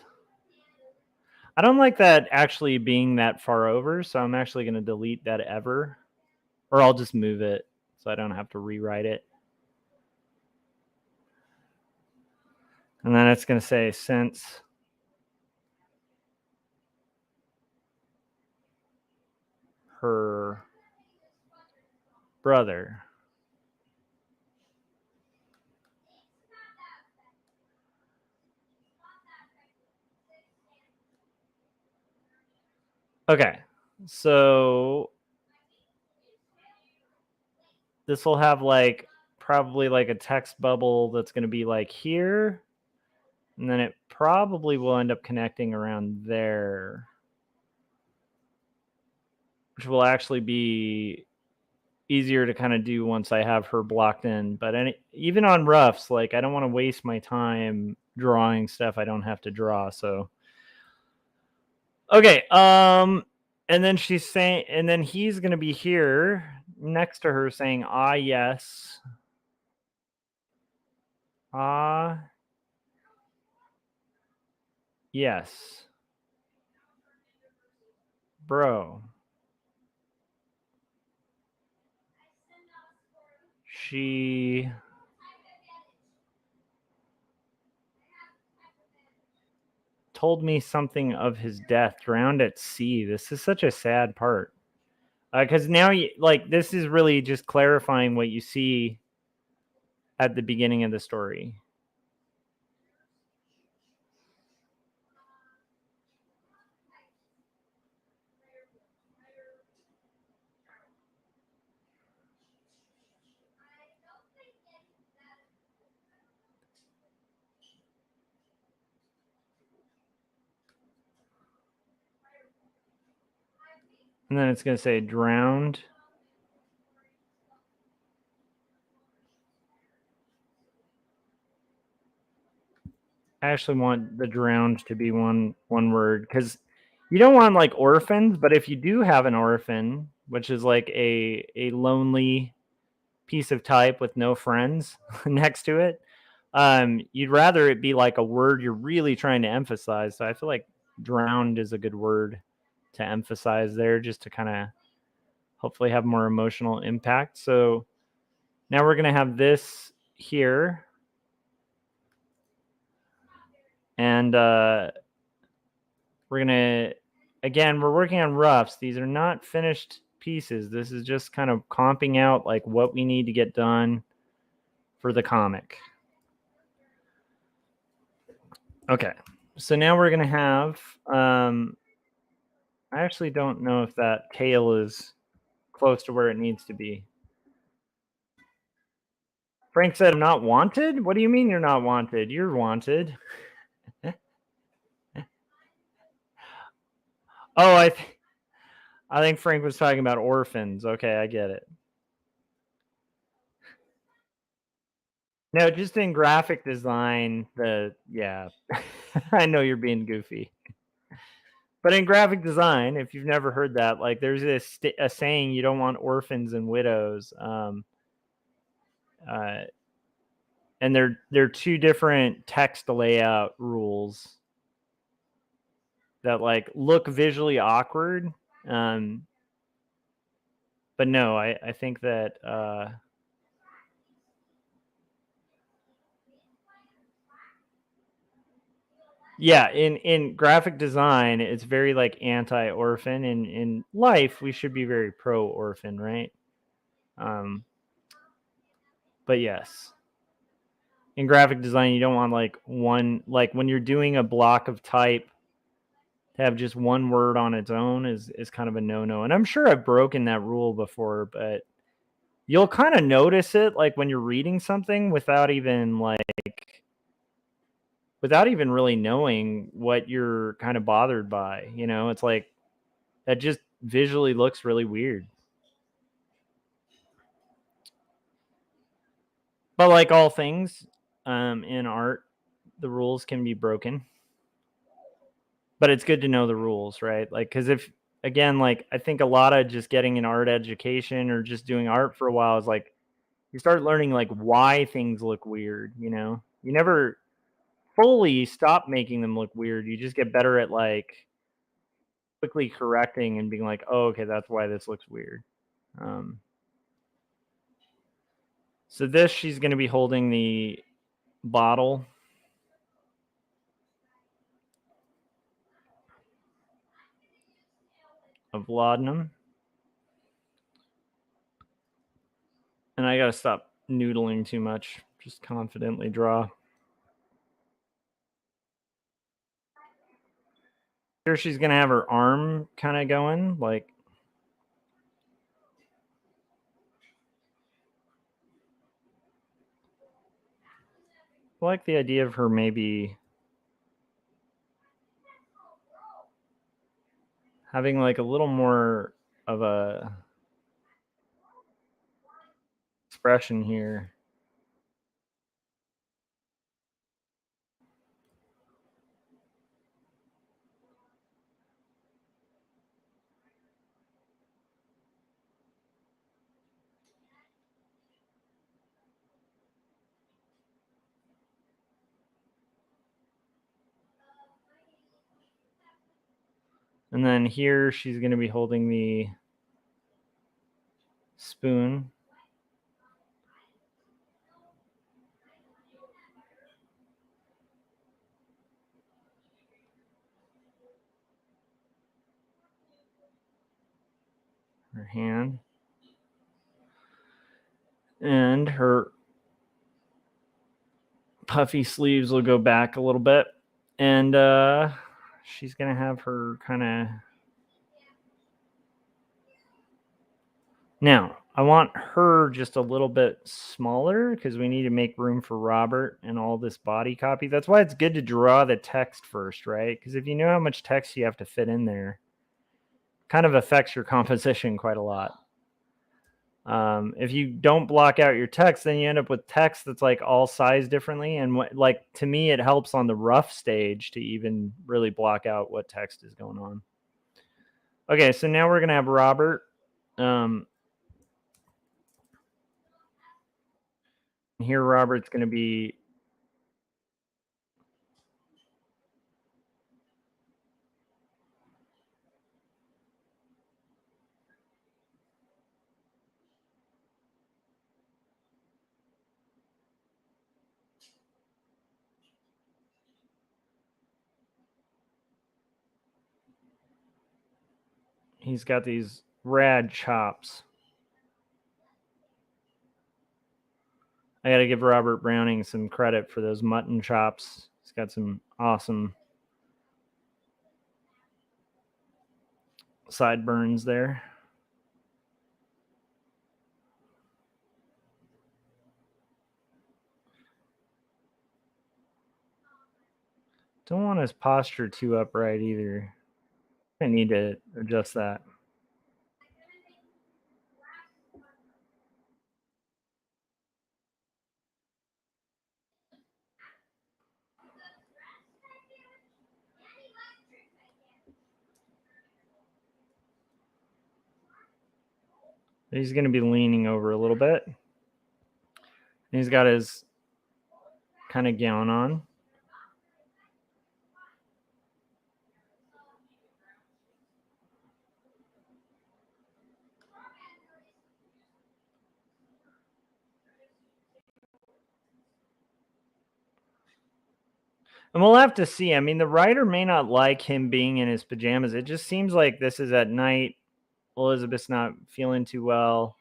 Speaker 1: I don't like that actually being that far over, so I'm actually going to delete that ever. Or I'll just move it so I don't have to rewrite it. And then it's going to say since her brother. Okay, so this will have like probably like a text bubble that's going to be like here. And then it probably will end up connecting around there, which will actually be easier to kind of do once I have her blocked in. But even on roughs, like I don't want to waste my time drawing stuff I don't have to draw. So okay, and then she's saying, and then he's going to be here next to her saying, ah, yes. Ah, yes. Bro. She told me something of his death, drowned at sea. This is such a sad part. Because now, like, this is really just clarifying what you see at the beginning of the story. And then it's going to say drowned. I actually want the drowned to be one word, because you don't want like orphans, but if you do have an orphan, which is like a lonely piece of type with no friends next to it, you'd rather it be like a word you're really trying to emphasize. So I feel like drowned is a good word to emphasize there, just to kind of hopefully have more emotional impact. So now we're going to have this here. And we're going to, again, we're working on roughs. These are not finished pieces. This is just kind of comping out like what we need to get done for the comic. Okay. So now we're going to have, I actually don't know if that tail is close to where it needs to be. Frank said, I'm not wanted? What do you mean you're not wanted? You're wanted. Oh, I think Frank was talking about orphans. Okay, I get it. No, just in graphic design, I know you're being goofy. But in graphic design, if you've never heard that, like there's a saying, you don't want orphans and widows. And they're two different text layout rules that like look visually awkward. But no, I think that yeah, in graphic design, it's very like anti-orphan. In life, we should be very pro-orphan, right? But yes, in graphic design, you don't want like one, like when you're doing a block of type, to have just one word on its own is kind of a no-no. And I'm sure I've broken that rule before, but you'll kind of notice it like when you're reading something without even really knowing what you're kind of bothered by. You know, it's like that just visually looks really weird. But like all things in art, the rules can be broken. But it's good to know the rules, right? Like, because if, again, like I think a lot of just getting an art education or just doing art for a while is like you start learning like why things look weird. You know, you never fully stop making them look weird. You just get better at like quickly correcting and being like, oh, okay, that's why this looks weird. So this, she's going to be holding the bottle of laudanum. And I got to stop noodling too much. Just confidently draw. Here she's going to have her arm kind of going. Like, I like the idea of her maybe having like a little more of a expression here. And then here she's going to be holding the spoon. Her hand. And her puffy sleeves will go back a little bit. And she's going to have her kind of... Now, I want her just a little bit smaller because we need to make room for Robert and all this body copy. That's why it's good to draw the text first, right? Because if you know how much text you have to fit in there, it kind of affects your composition quite a lot. If you don't block out your text, then you end up with text that's like all sized differently. And like to me, it helps on the rough stage to even really block out what text is going on. Okay, so now we're going to have Robert. Here, Robert's going to be... He's got these rad chops. I got to give Robert Browning some credit for those mutton chops. He's got some awesome sideburns there. Don't want his posture too upright either. I need to adjust that. He's going to be leaning over a little bit. He's got his kind of gown on. And we'll have to see. I mean, the writer may not like him being in his pajamas. It just seems like this is at night. Elizabeth's not feeling too well.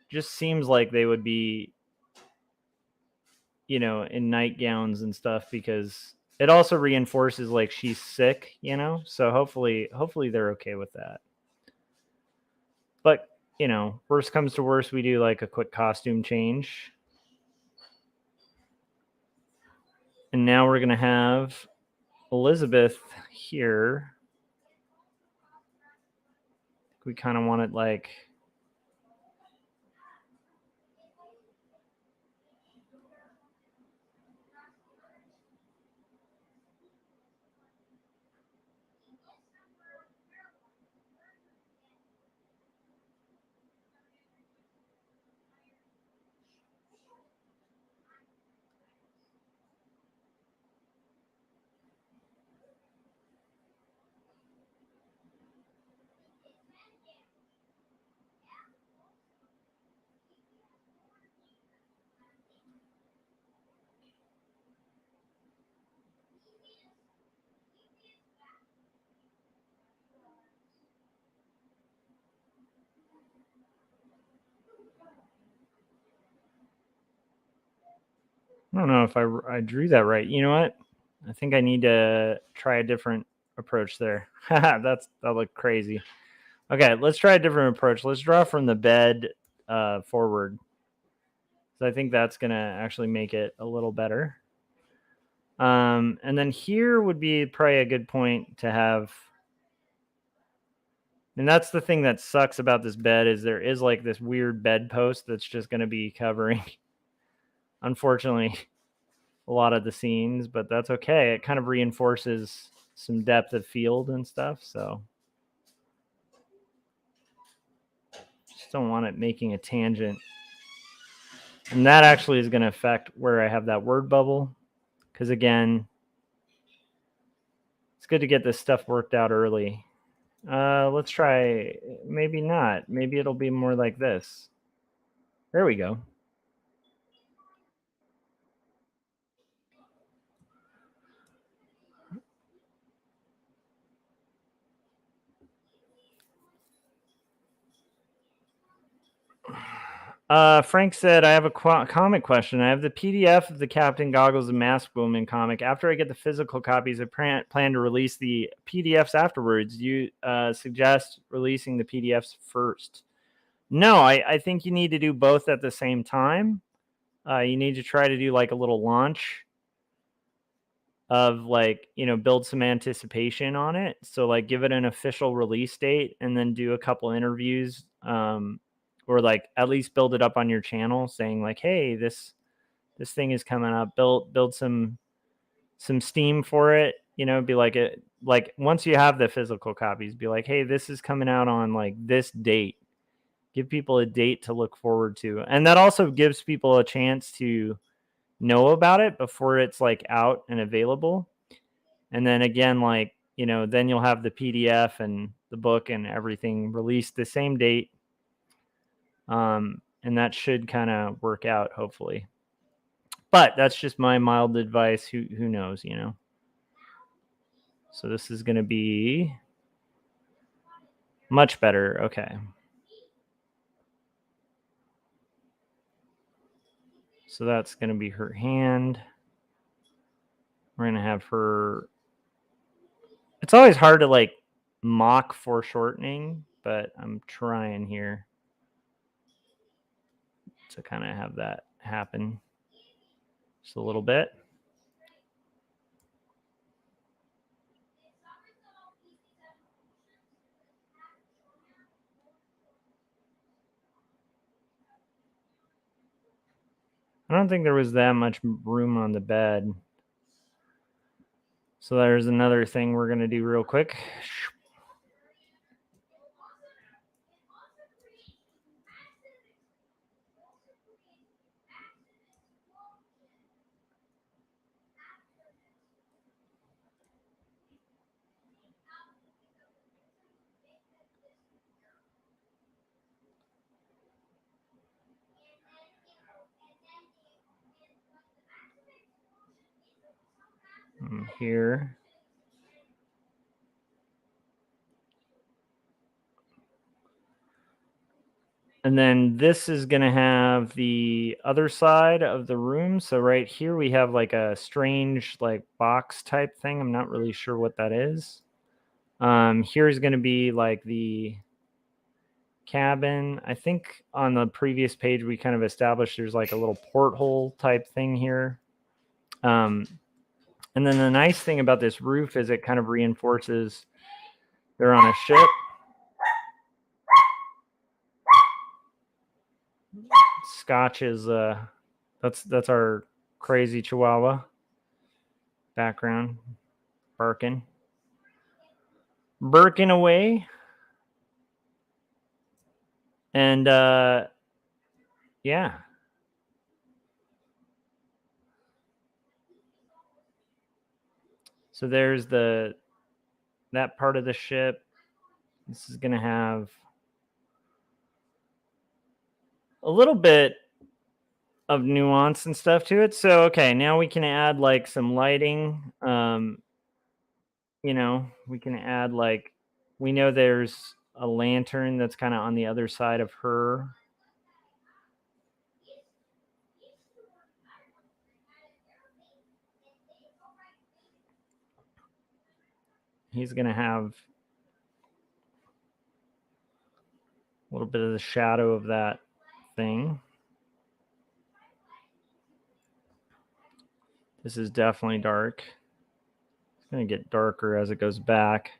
Speaker 1: Just seems like they would be, you know, in nightgowns and stuff, because it also reinforces like she's sick, you know? So hopefully they're okay with that. But, you know, worst comes to worst, we do like a quick costume change. And now we're going to have Elizabeth here. We kind of want it like... I don't know if I drew that right. You know what? I think I need to try a different approach there. That looked crazy. Okay, let's try a different approach. Let's draw from the bed forward. So I think that's going to actually make it a little better. And then here would be probably a good point to have... And that's the thing that sucks about this bed, is there is like this weird bed post that's just going to be covering, unfortunately, a lot of the scenes, but that's okay. It kind of reinforces some depth of field and stuff. So just don't want it making a tangent. And that actually is going to affect where I have that word bubble. Because again, it's good to get this stuff worked out early. Let's try, maybe not. Maybe it'll be more like this. There we go. Frank said, I have a comic question. I have the PDF of the Captain Goggles and Mask Woman comic. After I get the physical copies, I plan to release the PDFs afterwards. Do you suggest releasing the PDFs first? No, I think you need to do both at the same time. You need to try to do like a little launch of like, build some anticipation on it. So like give it an official release date and then do a couple interviews. Or like at least build it up on your channel saying like, hey, this thing is coming up. Build some steam for it. Be like it, like once you have the physical copies, be like, hey, this is coming out on like this date. Give people a date to look forward to. And that also gives people a chance to know about it before it's like out and available. And then again, like, then you'll have the PDF and the book and everything released the same date. And that should kind of work out, hopefully. But that's just my mild advice. Who knows, So this is going to be much better. Okay. So that's going to be her hand. We're going to have her. It's always hard to like mock foreshortening, but I'm trying here to kind of have that happen just a little bit. I don't think there was that much room on the bed. So there's another thing we're going to do real quick. Here. And then this is going to have the other side of the room. So right here we have like a strange like box type thing. I'm not really sure what that is. Here's going to be like the cabin. I think on the previous page we kind of established there's like a little porthole type thing here. And then the nice thing about this roof is it kind of reinforces they're on a ship. Scotch is that's our crazy Chihuahua background barking away. And yeah. So there's that part of the ship. This is going to have a little bit of nuance and stuff to it. So, okay, now we can add like some lighting. We can add like, we know there's a lantern that's kind of on the other side of her. He's going to have a little bit of the shadow of that thing. This is definitely dark. It's going to get darker as it goes back.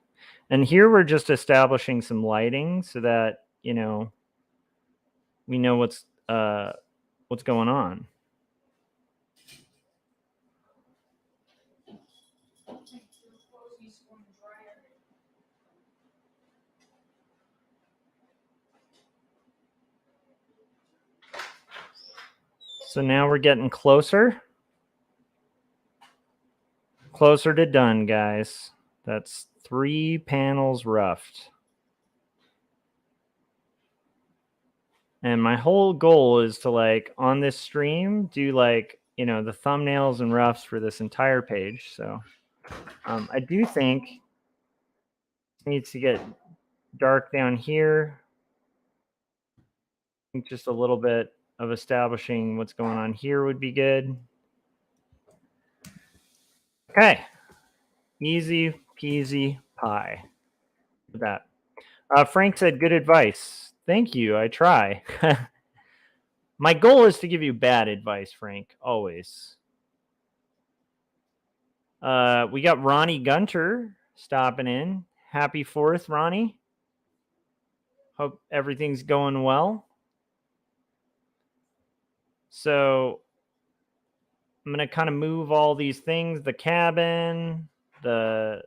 Speaker 1: And here we're just establishing some lighting so that, we know what's going on. So now we're getting closer to done, guys. That's 3 panels roughed. And my whole goal is to like on this stream do like, the thumbnails and roughs for this entire page. So I do think it needs to get dark down here. I think just a little bit of establishing what's going on here would be good. Okay. Easy peasy pie. With that. Frank said, good advice. Thank you. I try. My goal is to give you bad advice, Frank. Always. We got Ronnie Gunter stopping in. Happy 4th, Ronnie. Hope everything's going well. So I'm going to kind of move all these things. The cabin, the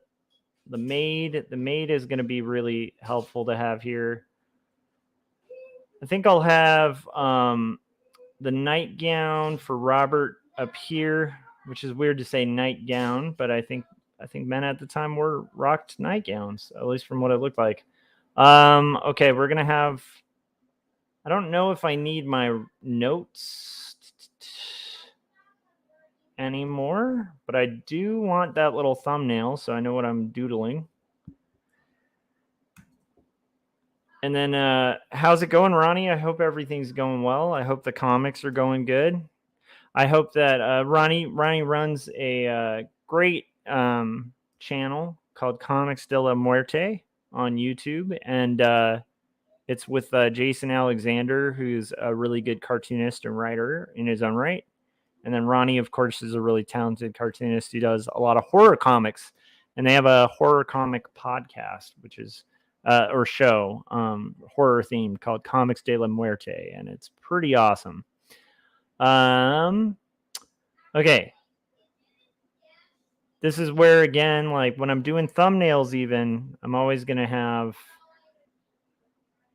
Speaker 1: maid. The maid is going to be really helpful to have here. I think I'll have the nightgown for Robert up here, which is weird to say nightgown, but I think men at the time were rocked nightgowns, at least from what it looked like. Okay, we're gonna have. I don't know if I need my notes anymore, but I do want that little thumbnail so I know what I'm doodling. And then, how's it going, Ronnie? I hope everything's going well. I hope the comics are going good. I hope that Ronnie runs a great channel called Comics de la Muerte on YouTube, and it's with Jason Alexander, who's a really good cartoonist and writer in his own right. And then Ronnie, of course, is a really talented cartoonist. He does a lot of horror comics, and they have a horror comic podcast, which is or show horror themed called Comics de la Muerte, and it's pretty awesome. Okay. This is where, again, like when I'm doing thumbnails even, I'm always going to have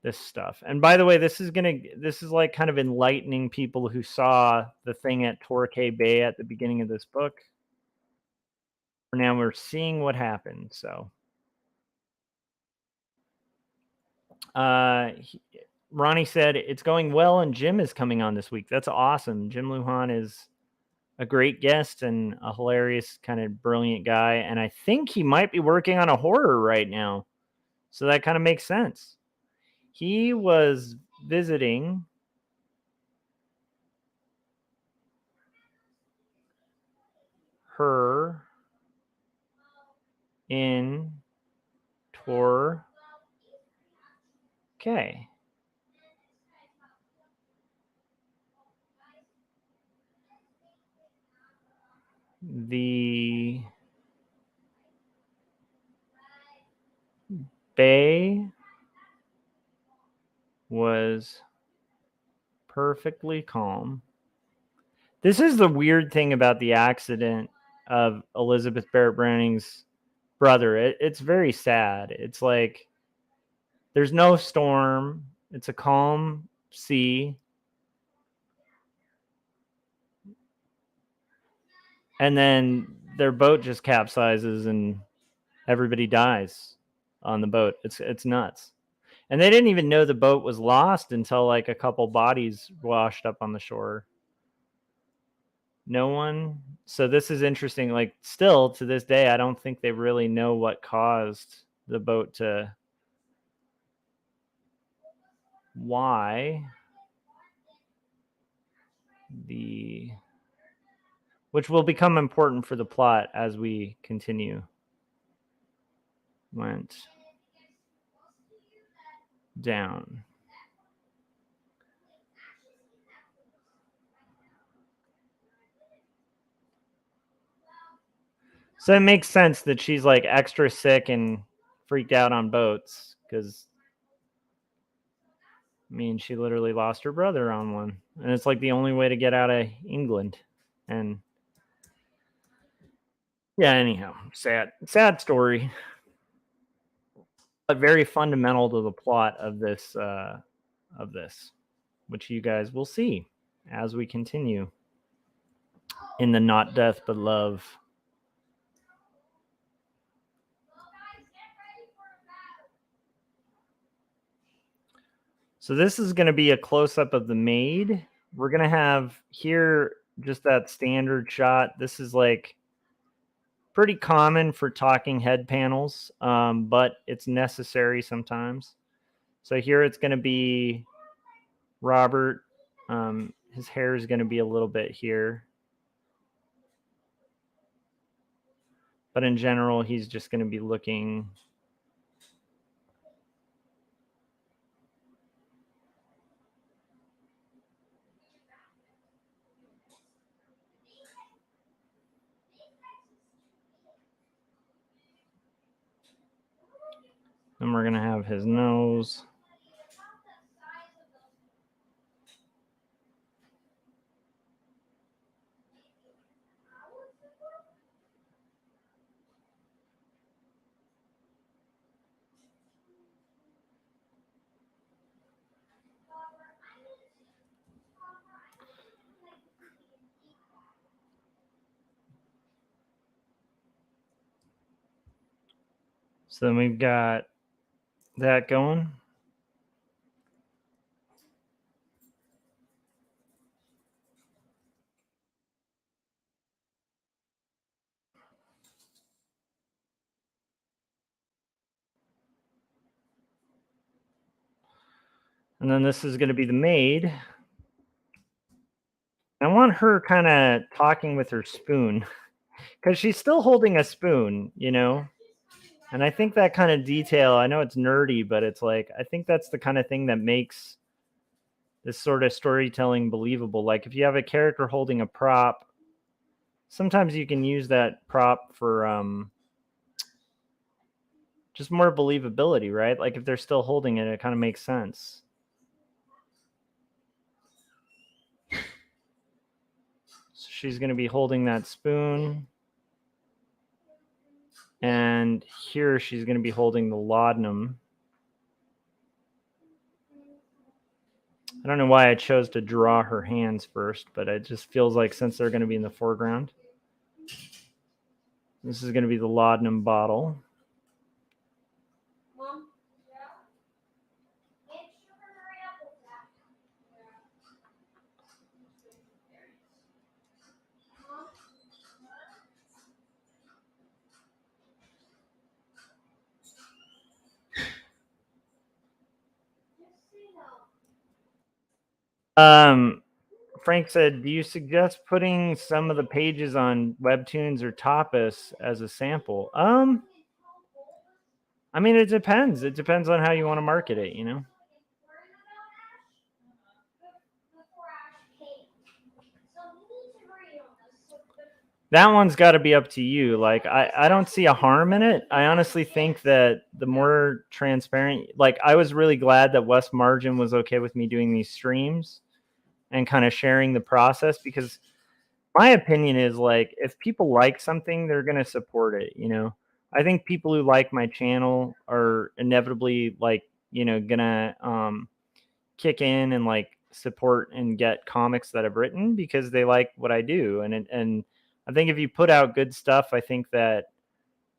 Speaker 1: this stuff. And by the way, this is like kind of enlightening people who saw the thing at Torquay Bay at the beginning of this book. Now we're seeing what happened. So Ronnie said it's going well and Jim is coming on this week. That's awesome. Jim Lujan is a great guest and a hilarious, kind of brilliant guy. And I think he might be working on a horror right now. So that kind of makes sense. He was visiting her in Torquay. The bay was perfectly calm. This is the weird thing about the accident of Elizabeth Barrett Browning's brother. It's very sad. It's like there's no storm. It's a calm sea. And then their boat just capsizes and everybody dies on the boat. It's nuts. And they didn't even know the boat was lost until like a couple bodies washed up on the shore. No one. So this is interesting. Like still to this day, I don't think they really know what caused the boat to. Why which will become important for the plot as we continue. Went down. So it makes sense that she's like extra sick and freaked out on boats because, I mean, she literally lost her brother on one. And it's like the only way to get out of England. And yeah, anyhow, sad story. But very fundamental to the plot of this, which you guys will see as we continue in the Not Death But Love. So this is going to be a close-up of the maid. We're going to have here just that standard shot. This is like pretty common for talking head panels, but it's necessary sometimes. So here it's going to be Robert His hair is going to be a little bit here. But in general, he's just going to be looking. And we're going to have his nose. So then we've got that going. And then this is going to be the maid. I want her kind of talking with her spoon because she's still holding a spoon, you know? And I think that kind of detail, I know it's nerdy, but it's like, I think that's the kind of thing that makes this sort of storytelling believable. Like if you have a character holding a prop, sometimes you can use that prop for just more believability, right? Like if they're still holding it, it kind of makes sense. So she's going to be holding that spoon. And here she's going to be holding the laudanum. I don't know why I chose to draw her hands first, but it just feels like since they're going to be in the foreground. This is going to be the laudanum bottle.
Speaker 2: Mom? Yeah. Make sugar hurry up with that. Mom?
Speaker 1: Frank said, do you suggest putting some of the pages on Webtoons or Tapas as a sample? I mean, it depends. It depends on how you want to market it, you know? That one's got to be up to you. Like, I don't see a harm in it. I honestly think that the more transparent, like, I was really glad that Wes Margin was okay with me doing these streams and kind of sharing the process, because my opinion is, like, if people like something, they're going to support it, you know? I think people who like my channel are inevitably, like, you know, gonna kick in and like support and get comics that I've written because they like what I do. And I think if you put out good stuff, I think that,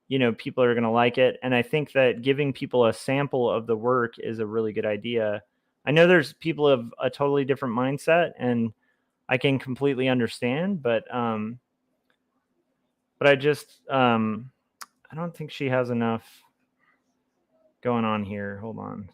Speaker 1: you know, people are going to like it. And I think that giving people a sample of the work is a really good idea. I know there's people of a totally different mindset, and I can completely understand, but I just I don't think she has enough going on here. Hold on.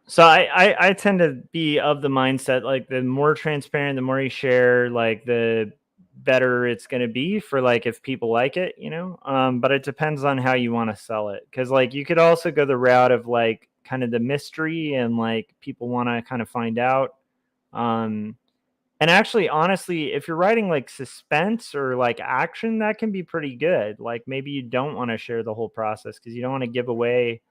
Speaker 1: So I tend to be of the mindset, like, the more transparent, the more you share, like, the better it's going to be for, like, if people like it, you know? But it depends on how you want to sell it. Cause like you could also go the route of like kind of the mystery and like people want to kind of find out. Um, and actually, honestly, if you're writing like suspense or like action, that can be pretty good. Like maybe you don't want to share the whole process because you don't want to give away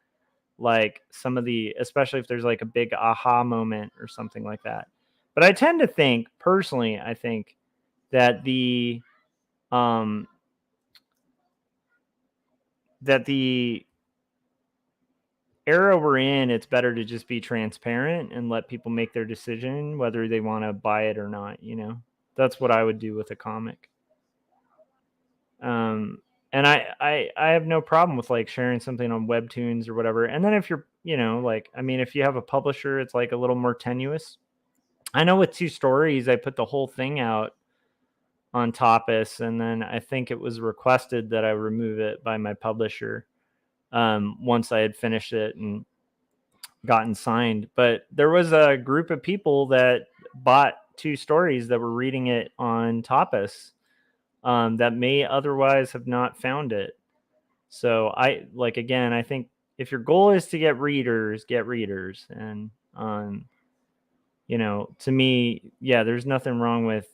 Speaker 1: like some of the, especially if there's like a big aha moment or something like that. But I tend to think personally, I think that um the era we're in, it's better to just be transparent and let people make their decision whether they want to buy it or not, you know. That's what I would do with a comic. And I have no problem with like sharing something on Webtoons or whatever. And then if you're, you know, like, I mean, if you have a publisher, it's like a little more tenuous. I know with 2 Stories, I put the whole thing out on Tapas, and then I think it was requested that I remove it by my publisher once I had finished it and gotten signed. But there was a group of people that bought 2 Stories that were reading it on Tapas that may otherwise have not found it. So again, I think if your goal is to get readers. And to me, yeah, there's nothing wrong with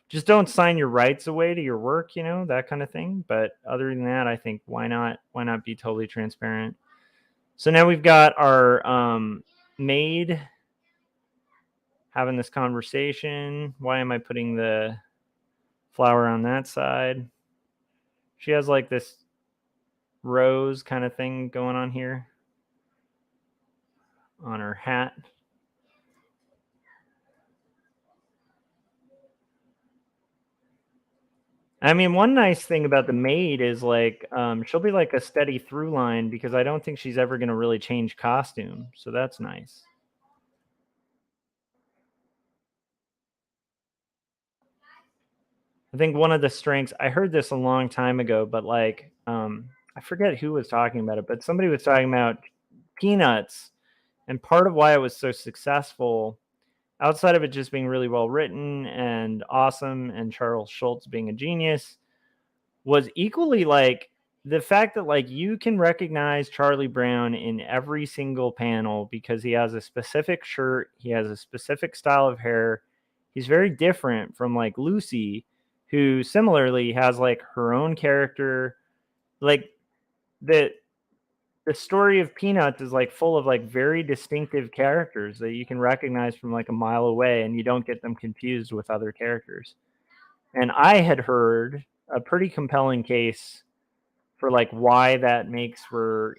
Speaker 1: just don't sign your rights away to your work, that kind of thing. But other than that, I think why not be totally transparent? So now we've got our maid having this conversation. Why am I putting the flower on that side? She has like this rose kind of thing going on here on her hat. I mean, one nice thing about the maid is she'll be like a steady through line because I don't think she's ever going to really change costume. So that's nice. I think one of the strengths, I heard this a long time ago, but I forget who was talking about it, but somebody was talking about Peanuts. And part of why it was so successful, outside of it just being really well written and awesome and Charles Schultz being a genius, was equally the fact that you can recognize Charlie Brown in every single panel because he has a specific shirt, he has a specific style of hair. He's very different from Lucy, who similarly has her own character. Like the story of Peanuts is full of very distinctive characters that you can recognize from a mile away, and you don't get them confused with other characters. And I had heard a pretty compelling case for why that makes for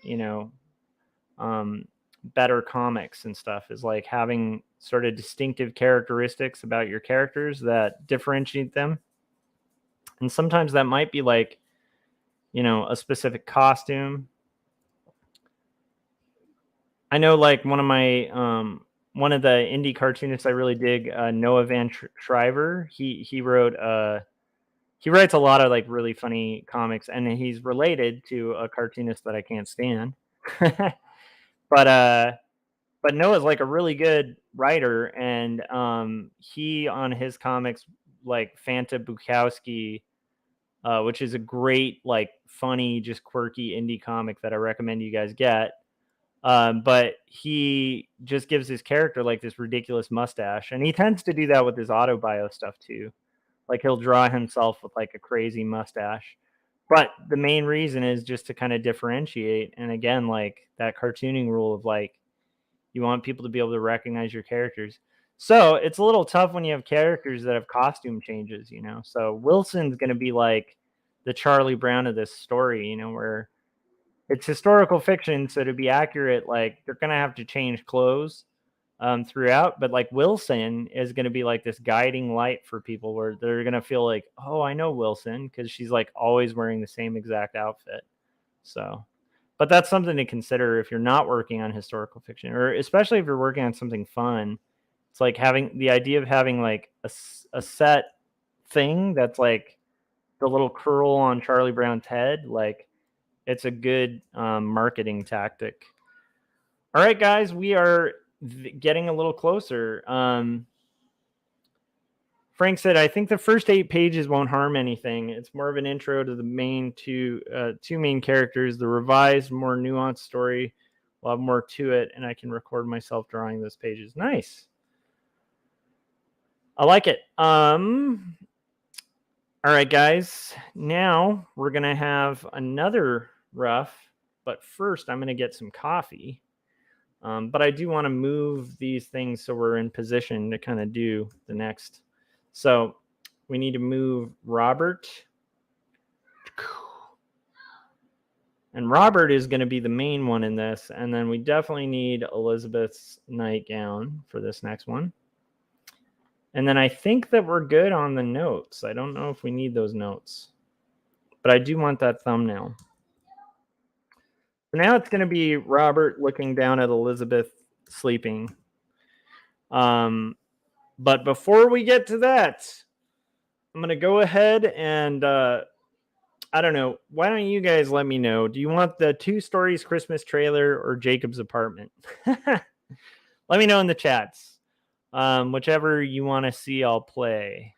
Speaker 1: better comics and stuff is having sort of distinctive characteristics about your characters that differentiate them. And sometimes that might be a specific costume. I know one of the indie cartoonists I really dig, Noah Van Shriver. He writes a lot of really funny comics, and he's related to a cartoonist that I can't stand. But Noah's a really good writer, and he on his comics Fanta Bukowski, which is a great funny, just quirky indie comic that I recommend you guys get. But he just gives his character this ridiculous mustache, and he tends to do that with his autobio stuff too. He'll draw himself with a crazy mustache. But the main reason is just to kind of differentiate. And again, that cartooning rule of you want people to be able to recognize your characters. So it's a little tough when you have characters that have costume changes, So Wilson's going to be the Charlie Brown of this story, where it's historical fiction. So to be accurate, they're going to have to change clothes throughout. But Wilson is going to be this guiding light for people where they're going to feel oh, I know Wilson, because she's always wearing the same exact outfit. So, but that's something to consider if you're not working on historical fiction, or especially if you're working on something fun. It's having the idea of having a set thing that's the little curl on Charlie Brown's head. It's a good marketing tactic. All right, guys, we are getting a little closer. Frank said, I think the first 8 pages won't harm anything. It's more of an intro to the main two main characters. The revised, more nuanced story will have more to it, and I can record myself drawing those pages. Nice. I like it. All right, guys. Now we're going to have another rough, but first I'm going to get some coffee. But I do want to move these things so we're in position to kind of do the next. So we need to move Robert. And Robert is going to be the main one in this. And then we definitely need Elizabeth's nightgown for this next one. And then I think that we're good on the notes. I don't know if we need those notes. But I do want that thumbnail. So now it's going to be Robert looking down at Elizabeth sleeping. But before we get to that, I'm going to go ahead and I don't know. Why don't you guys let me know? Do you want the 2 Stories Christmas trailer or Jacob's apartment? Let me know in the chats. Whichever you want to see, I'll play.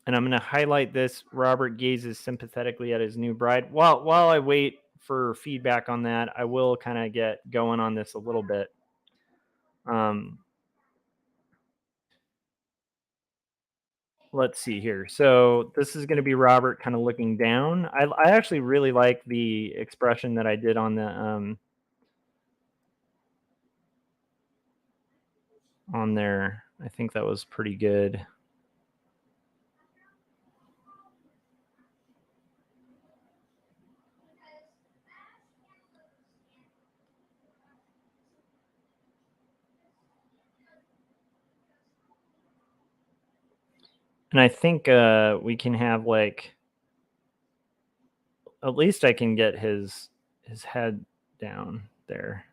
Speaker 1: And I'm going to highlight this. Robert gazes sympathetically at his new bride. While I wait for feedback on that, I will kind of get going on this a little bit. Let's see here. So this is going to be Robert kind of looking down. I actually really like the expression that I did on the on there. I think that was pretty good. And I think we can have like, at least I can get his head down there.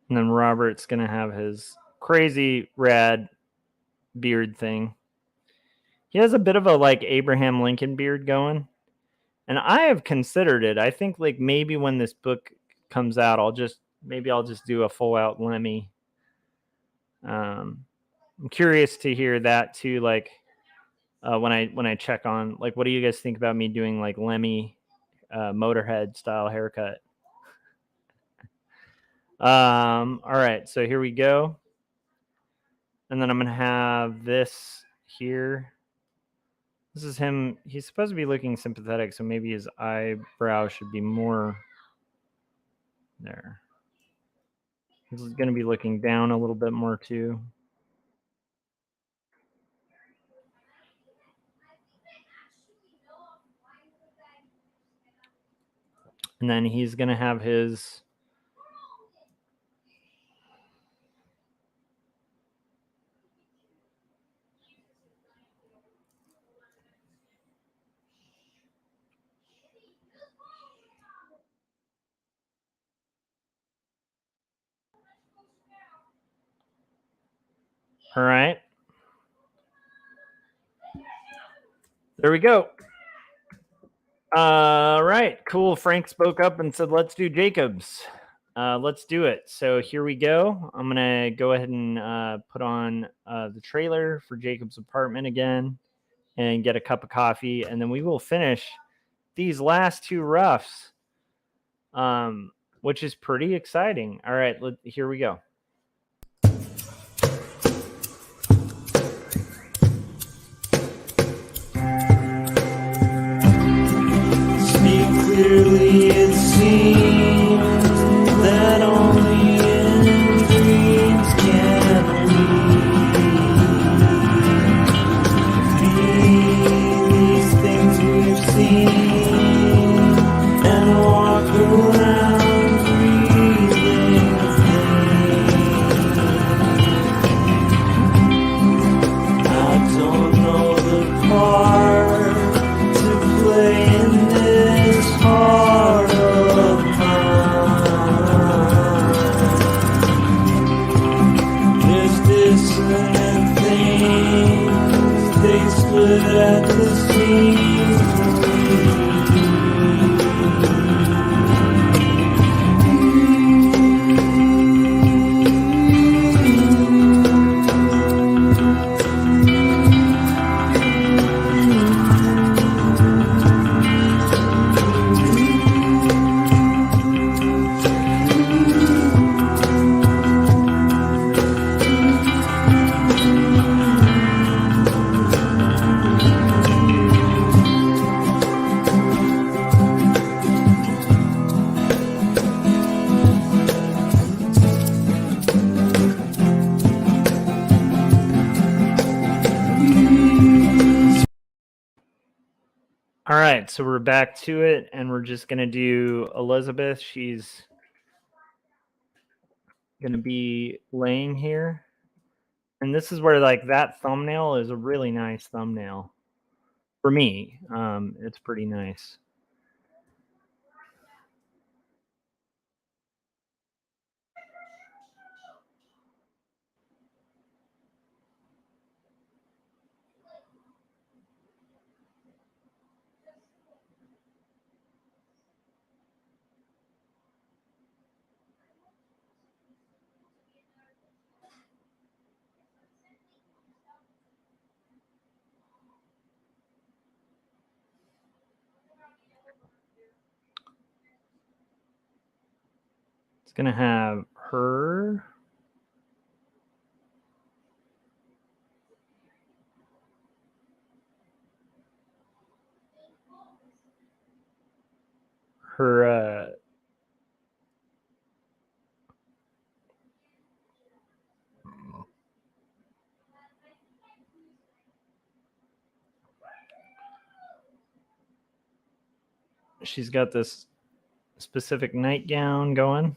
Speaker 1: And then Robert's going to have his crazy rad beard thing. He has a bit of a like Abraham Lincoln beard going. And I have considered it. I think like maybe when this book comes out, I'll just do a full out Lemmy. I'm curious to hear that too. Like when I check on like, what do you guys think about me doing like Lemmy Motorhead style haircut? All right, so here we go. And then I'm gonna have this here. This is him. He's supposed to be looking sympathetic, so maybe his eyebrow should be more there. This is going to be looking down a little bit more too. And then he's going to have his all right. There we go. All right, cool. Frank spoke up and said, let's do Jacob's. Let's do it. So here we go. I'm going to go ahead and put on the trailer for Jacob's apartment again and get a cup of coffee. And then we will finish these last 2 roughs, which is pretty exciting. All right, here we go. Clearly it seems that only in dreams can we be these things we've seen and walk around breathing pain. I don't know the part to play in this heart of mine. There's dissonant things, they split at the seams. All right, so we're back to it, and we're just going to do Elizabeth. She's going to be laying here. And this is where like that thumbnail is a really nice thumbnail for me. It's pretty nice. It's going to have her. Her she's got this specific nightgown going.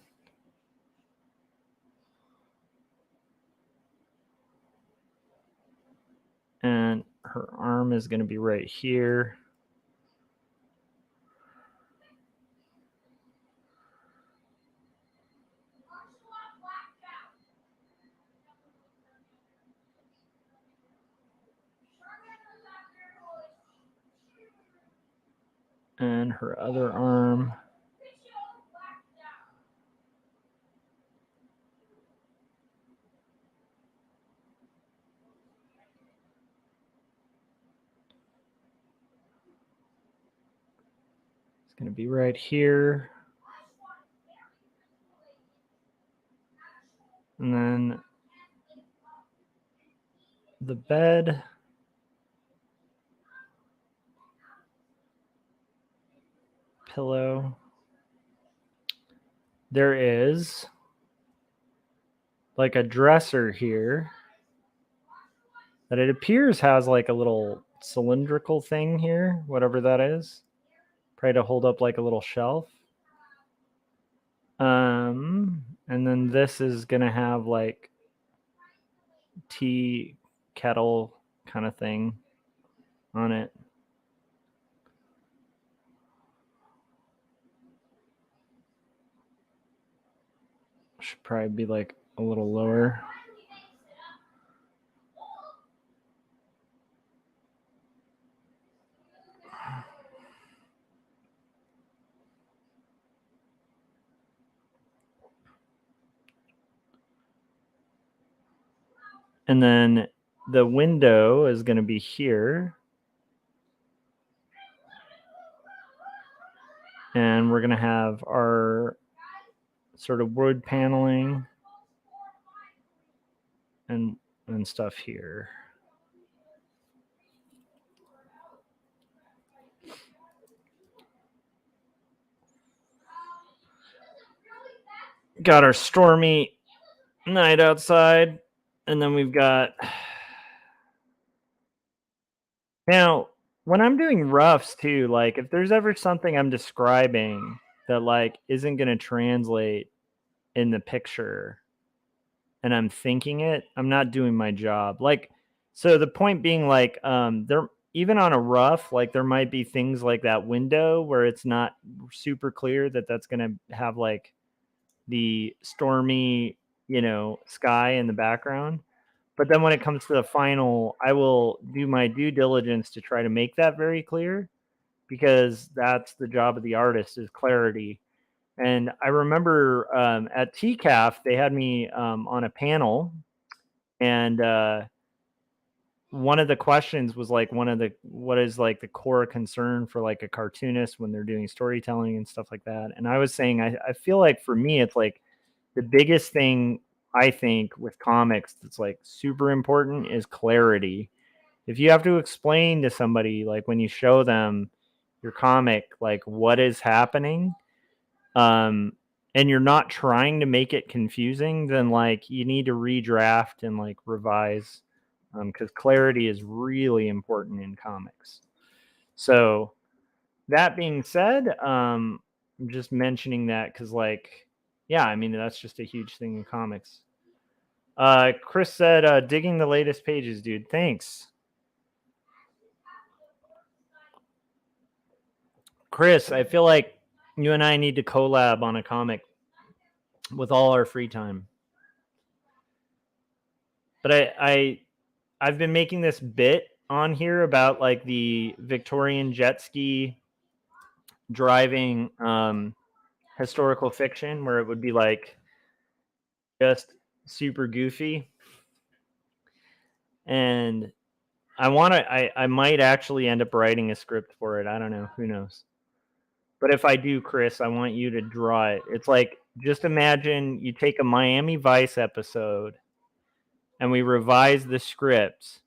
Speaker 1: And her arm is going to be right here. And her other arm. It's going to be right here. And then the bed. Pillow. There is like a dresser here that it appears has like a little cylindrical thing here, whatever that is. Probably to hold up like a little shelf. And then this is gonna have like tea kettle kind of thing on it. Should probably be like a little lower. And then the window is going to be here. And we're going to have our sort of wood paneling and stuff here. Got our stormy night outside. And then we've got... Now, when I'm doing roughs too, like if there's ever something I'm describing that like isn't going to translate in the picture and I'm thinking it, I'm not doing my job. Like, so the point being like, there, even on a rough, like there might be things like that window where it's not super clear that that's going to have like the stormy, sky in the background. But then when it comes to the final, I will do my due diligence to try to make that very clear, because that's the job of the artist, is clarity. And I remember at TCAF, they had me on a panel, and one of the questions was like what is like the core concern for like a cartoonist when they're doing storytelling and stuff like that. And I was saying, I feel like for me, it's like the biggest thing I think with comics that's like super important is clarity. If you have to explain to somebody, like when you show them your comic, like what is happening, and you're not trying to make it confusing, then like you need to redraft and like revise, because clarity is really important in comics. So that being said, I'm just mentioning that because like Yeah, I mean, that's just a huge thing in comics. Chris said, digging the latest pages, dude. Thanks. Chris, I feel like you and I need to collab on a comic with all our free time. But I've been making this bit on here about like the Victorian jet ski driving historical fiction, where it would be like just super goofy. And I might actually end up writing a script for it. I don't know. Who knows? But if I do, Chris, I want you to draw it. It's like, just imagine you take a Miami Vice episode and we revise the script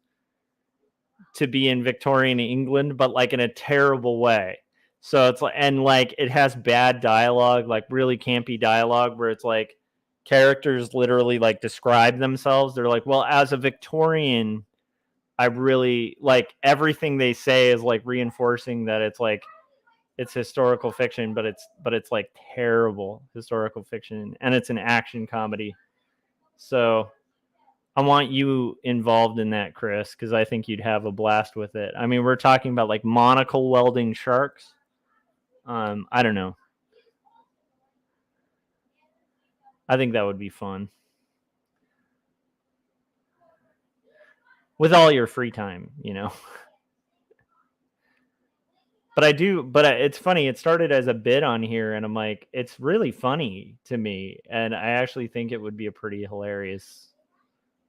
Speaker 1: to be in Victorian England, but like in a terrible way. So it's like, and like it has bad dialogue, like really campy dialogue, where it's like characters literally like describe themselves. They're like, well, as a Victorian, I really like everything they say is like reinforcing that it's like it's historical fiction, but it's like terrible historical fiction, and it's an action comedy. So I want you involved in that, Chris, because I think you'd have a blast with it. I mean, we're talking about like monocle welding sharks. I don't know. I think that would be fun with all your free time, you know. But I do. But it's funny. It started as a bit on here, and I'm like, it's really funny to me, and I actually think it would be a pretty hilarious.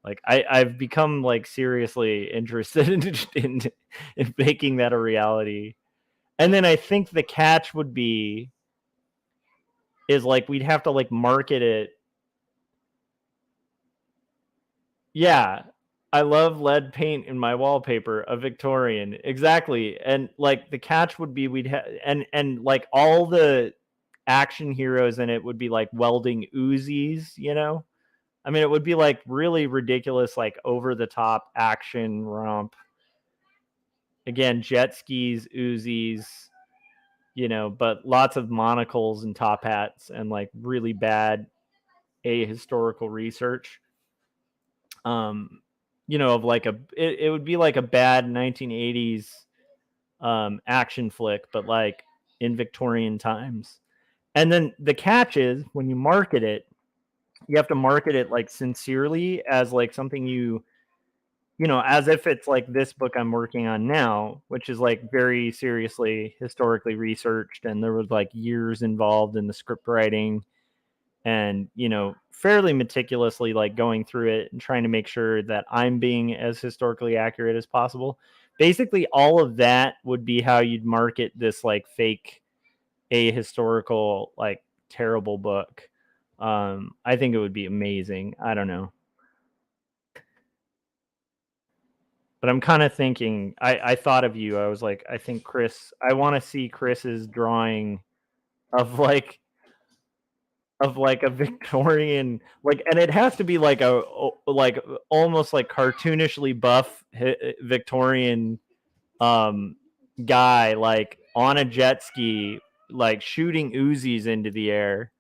Speaker 1: Like I've become like seriously interested in making that a reality. And then I think the catch would be is like we'd have to like market it. Yeah. I love lead paint in my wallpaper, a Victorian. Exactly. And like the catch would be we'd have and like all the action heroes in it would be like welding Uzis, you know? I mean, it would be like really ridiculous, like over the top action romp. Again, jet skis, Uzis, you know, but lots of monocles and top hats and like really bad ahistorical research. You know, of like it would be like a bad 1980s action flick, but like in Victorian times. And then the catch is when you market it, you have to market it like sincerely as like something you know, as if it's like this book I'm working on now, which is like very seriously historically researched, and there was like years involved in the script writing, and you know, fairly meticulously like going through it and trying to make sure that I'm being as historically accurate as possible. Basically, all of that would be how you'd market this like fake ahistorical like terrible book. I think it would be amazing. I don't know. But I'm kind of thinking, I thought of you. I was like, I think Chris, I want to see Chris's drawing of like a Victorian, like, and it has to be like a like almost like cartoonishly buff Victorian guy, like on a jet ski, like shooting Uzis into the air,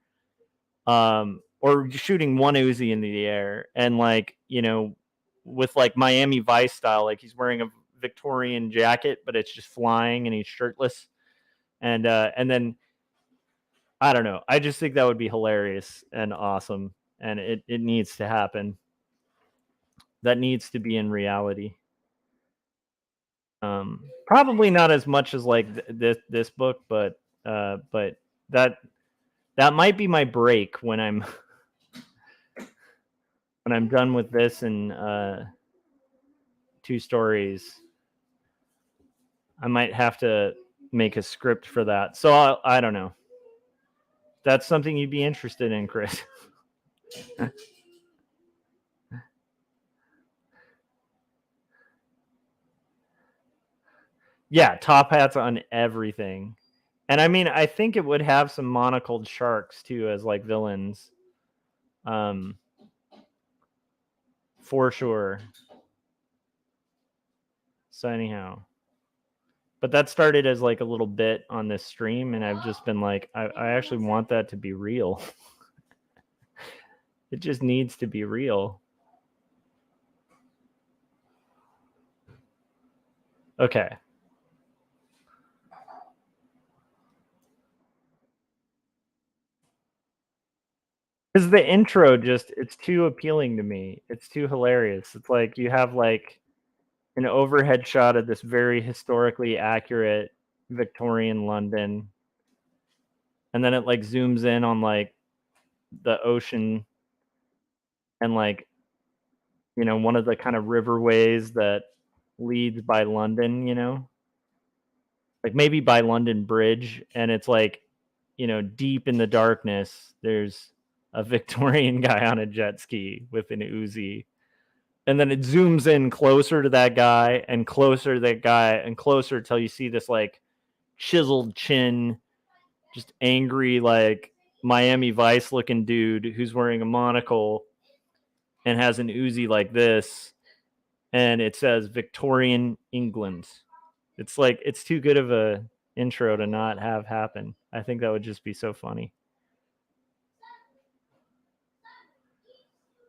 Speaker 1: or shooting one Uzi into the air, and like, you know, with like Miami Vice style, like he's wearing a Victorian jacket, but it's just flying and he's shirtless, and then I don't know. I just think that would be hilarious and awesome, and it needs to happen. That needs to be in reality. Probably not as much as like this book, but that that might be my break when I'm when I'm done with this and two stories. I might have to make a script for that. So I don't know. That's something you'd be interested in, Chris. Yeah, top hats on everything. And I mean, I think it would have some monocled sharks too as like villains. Um for sure. So anyhow. But that started as like a little bit on this stream, and I've just been like, I actually want that to be real. It just needs to be real. Okay. Because the intro it's too appealing to me. It's too hilarious. It's like you have like an overhead shot of this very historically accurate Victorian London. And then it like zooms in on like the ocean and like, you know, one of the kind of riverways that leads by London, you know, like maybe by London Bridge. And it's like, you know, deep in the darkness, there's a Victorian guy on a jet ski with an Uzi. And then it zooms in closer to that guy and closer to that guy and closer until you see this like chiseled chin, just angry, like Miami Vice looking dude who's wearing a monocle and has an Uzi like this. And it says Victorian England. It's like, it's too good of a intro to not have happen. I think that would just be so funny.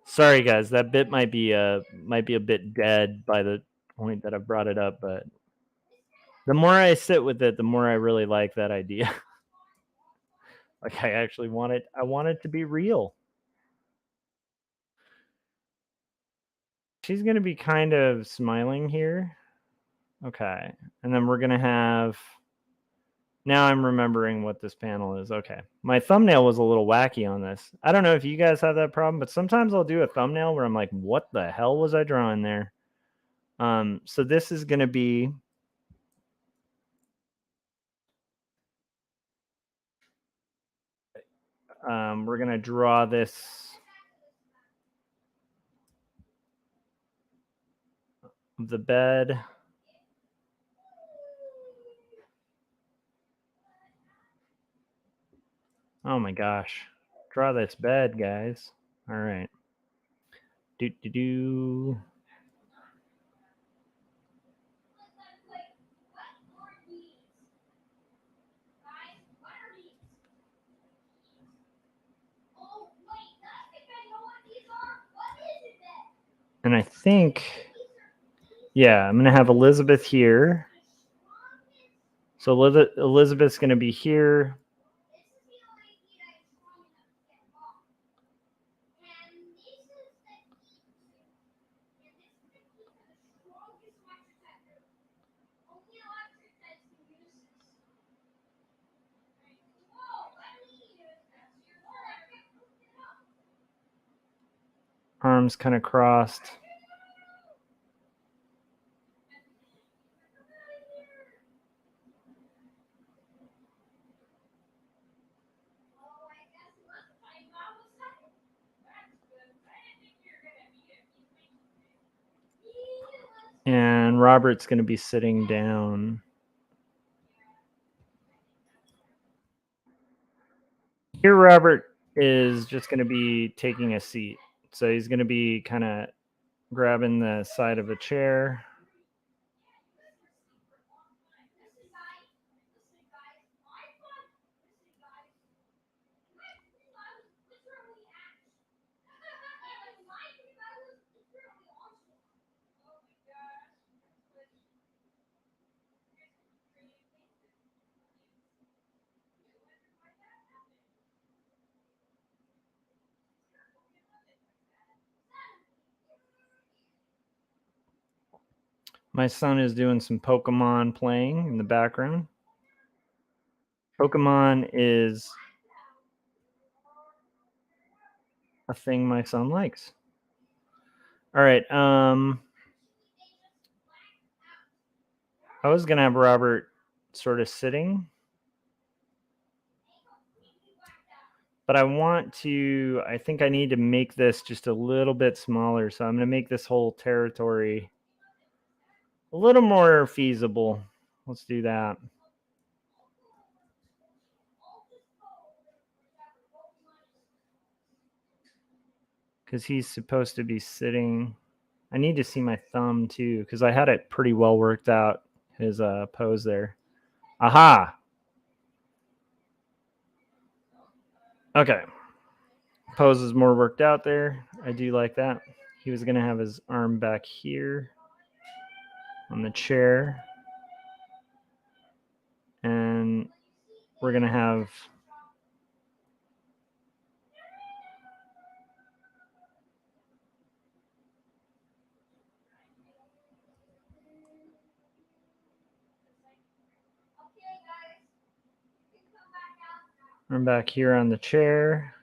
Speaker 1: Sorry guys, that bit might be a bit dead by the point that I brought it up, but the more I sit with it, the more I really like that idea. Like I actually want it to be real. She's going to be kind of smiling here. Okay. And then we're going to have, now I'm remembering what this panel is. Okay. My thumbnail was a little wacky on this. I don't know if you guys have that problem, but sometimes I'll do a thumbnail where I'm like, what the hell was I drawing there? So this is going to be, we're going to draw this the bed. Oh my gosh. Draw this bed, guys. All right. Do. And I think, yeah, I'm going to have Elizabeth here. So Elizabeth's going to be here. Arms kind of crossed. And Robert's going to be sitting down. Here, Robert is just going to be taking a seat. So he's going to be kind of grabbing the side of a chair. My son is doing some Pokemon playing in the background. Pokemon is a thing my son likes. All right. I was going to have Robert sort of sitting. But I think I need to make this just a little bit smaller. So I'm going to make this whole territory a little more feasible. Let's do that. Because he's supposed to be sitting. I need to see my thumb too, because I had it pretty well worked out, his pose there. Aha! Okay. Pose is more worked out there. I do like that. He was going to have his arm back here on the chair. And we're going to have arm back here on the chair.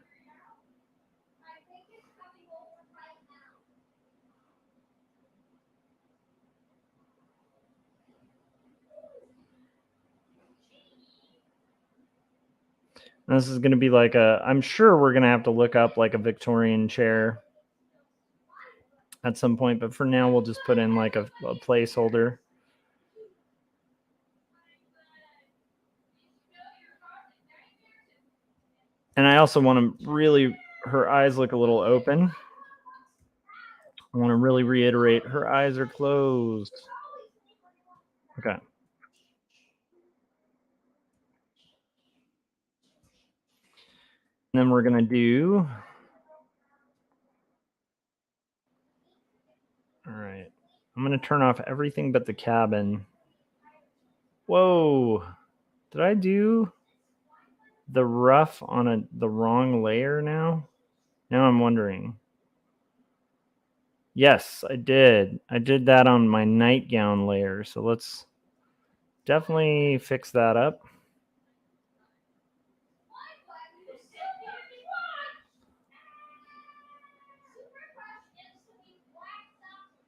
Speaker 1: And this is going to be like I'm sure we're going to have to look up like a Victorian chair at some point, but for now we'll just put in like a placeholder. And I also want to really, her eyes look a little open. I want to really reiterate, her eyes are closed. Okay. And then we're going to do, all right, I'm going to turn off everything but the cabin. Whoa, did I do the rough on the wrong layer now? Now I'm wondering. Yes, I did. I did that on my nightgown layer. So let's definitely fix that up.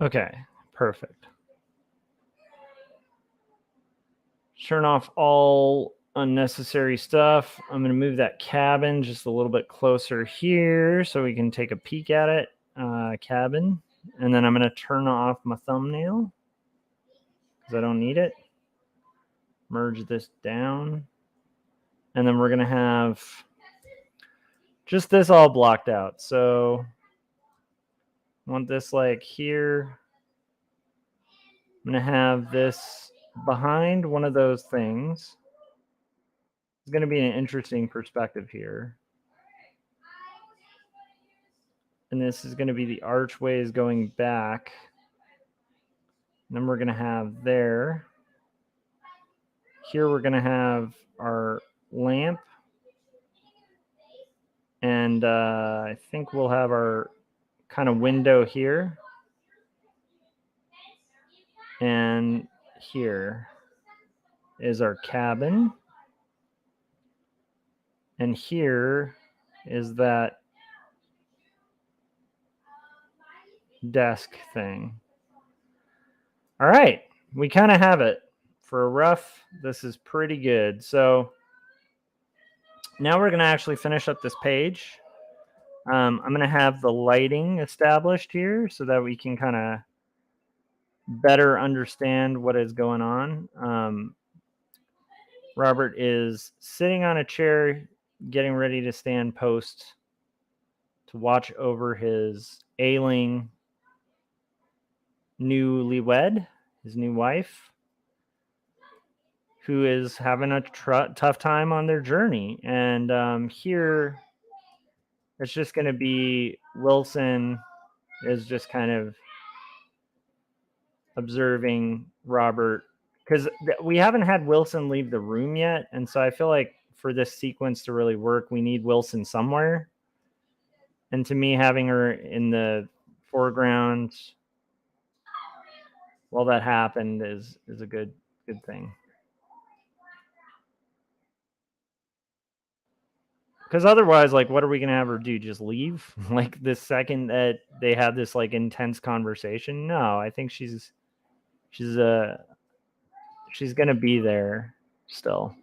Speaker 1: Okay, perfect. Turn off all unnecessary stuff. I'm going to move that cabin just a little bit closer here so we can take a peek at it. Cabin. And then I'm going to turn off my thumbnail because I don't need it. Merge this down. And then we're going to have just this all blocked out. So I want this like here. I'm going to have this behind one of those things. It's going to be an interesting perspective here. And this is going to be the archways going back. And then we're going to have there. Here we're going to have our lamp. And I think we'll have our kind of window here. And here is our cabin. And here is that desk thing. All right, we kind of have it. For a rough, this is pretty good. So now we're going to actually finish up this page. I'm going to have the lighting established here so that we can kind of better understand what is going on. Robert is sitting on a chair, getting ready to stand post to watch over his ailing newlywed, his new wife, who is having a tough time on their journey. And here, it's just going to be Wilson is just kind of observing Robert, because we haven't had Wilson leave the room yet. And so I feel like for this sequence to really work, we need Wilson somewhere. And to me, having her in the foreground while that happened is a good thing. Because otherwise, like, what are we going to have her do? Just leave? Like, the second that they have this, like, intense conversation? No, I think she's going to be there still.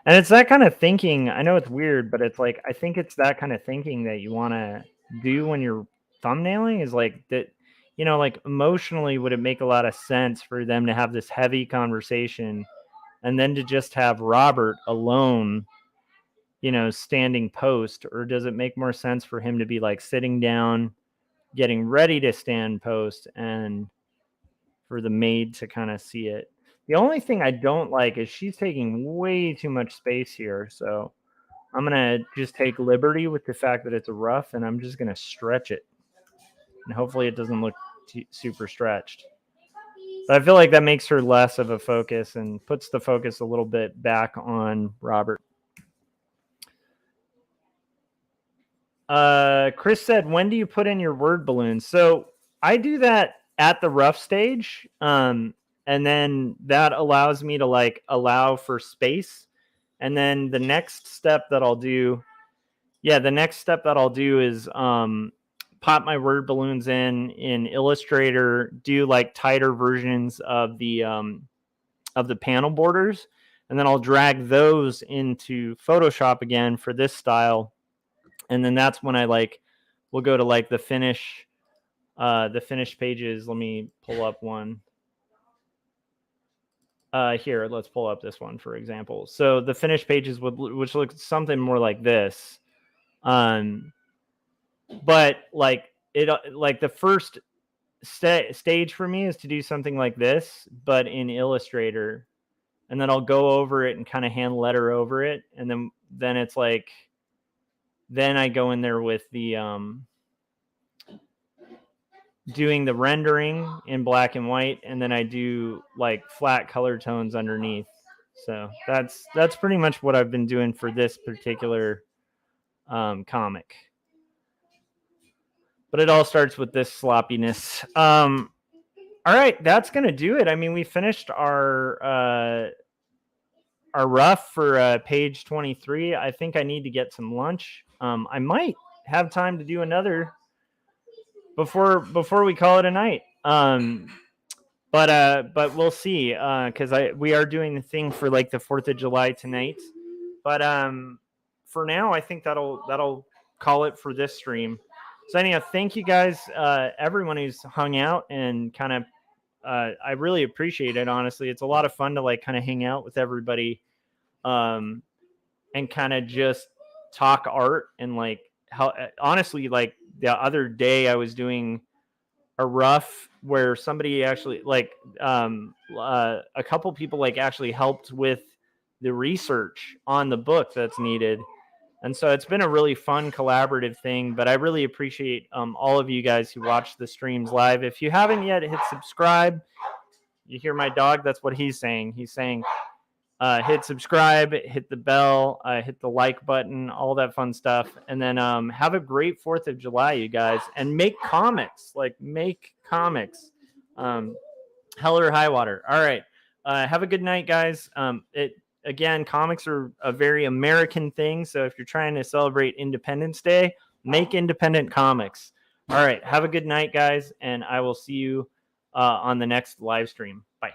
Speaker 1: And it's that kind of thinking. I know it's weird, but it's like, I think it's that kind of thinking that you want to do when you're thumbnailing is like that, you know, like emotionally, would it make a lot of sense for them to have this heavy conversation and then to just have Robert alone, you know, standing post? Or does it make more sense for him to be like sitting down, getting ready to stand post, and for the maid to kind of see it? The only thing I don't like is she's taking way too much space here. So I'm going to just take liberty with the fact that it's a rough, and I'm just going to stretch it. And hopefully it doesn't look super stretched. But I feel like that makes her less of a focus and puts the focus a little bit back on Robert. Chris said, when do you put in your word balloons? So I do that at the rough stage. And then that allows me to like allow for space. And then the next step that I'll do, is pop my word balloons in Illustrator, do like tighter versions of the panel borders, and then I'll drag those into Photoshop again for this style. And then that's when we'll go to like the finished pages. Let me pull up one. Here, let's pull up this one, for example. So the finished pages which looks something more like this. But like the first stage for me is to do something like this, but in Illustrator, and then I'll go over it and kind of hand letter over it, and then it's like, then I go in there with the doing the rendering in black and white, and then I do like flat color tones underneath. So that's pretty much what I've been doing for this particular comic. But it all starts with this sloppiness. All right, that's gonna do it. I mean, we finished our rough for page 23. I think I need to get some lunch. I might have time to do another before we call it a night. But we'll see, because we are doing the thing for like the 4th of July tonight. But for now, I think that'll call it for this stream. So anyhow, thank you guys, everyone who's hung out, and kind of I really appreciate it. Honestly, it's a lot of fun to like kind of hang out with everybody, and kind of just talk art. And like, how honestly, like the other day I was doing a rough where somebody actually like a couple people like actually helped with the research on the book that's needed. And so it's been a really fun collaborative thing. But I really appreciate all of you guys who watch the streams live. If you haven't yet, hit subscribe. You hear my dog? That's what he's saying. He's saying hit subscribe, hit the bell, hit the like button, all that fun stuff. And then have a great 4th of July, you guys. And make comics. Make comics. Hell or high water. All right. Have a good night, guys. Again, comics are a very American thing. So if you're trying to celebrate Independence Day, make independent comics. All right. Have a good night, guys. And I will see you on the next live stream. Bye.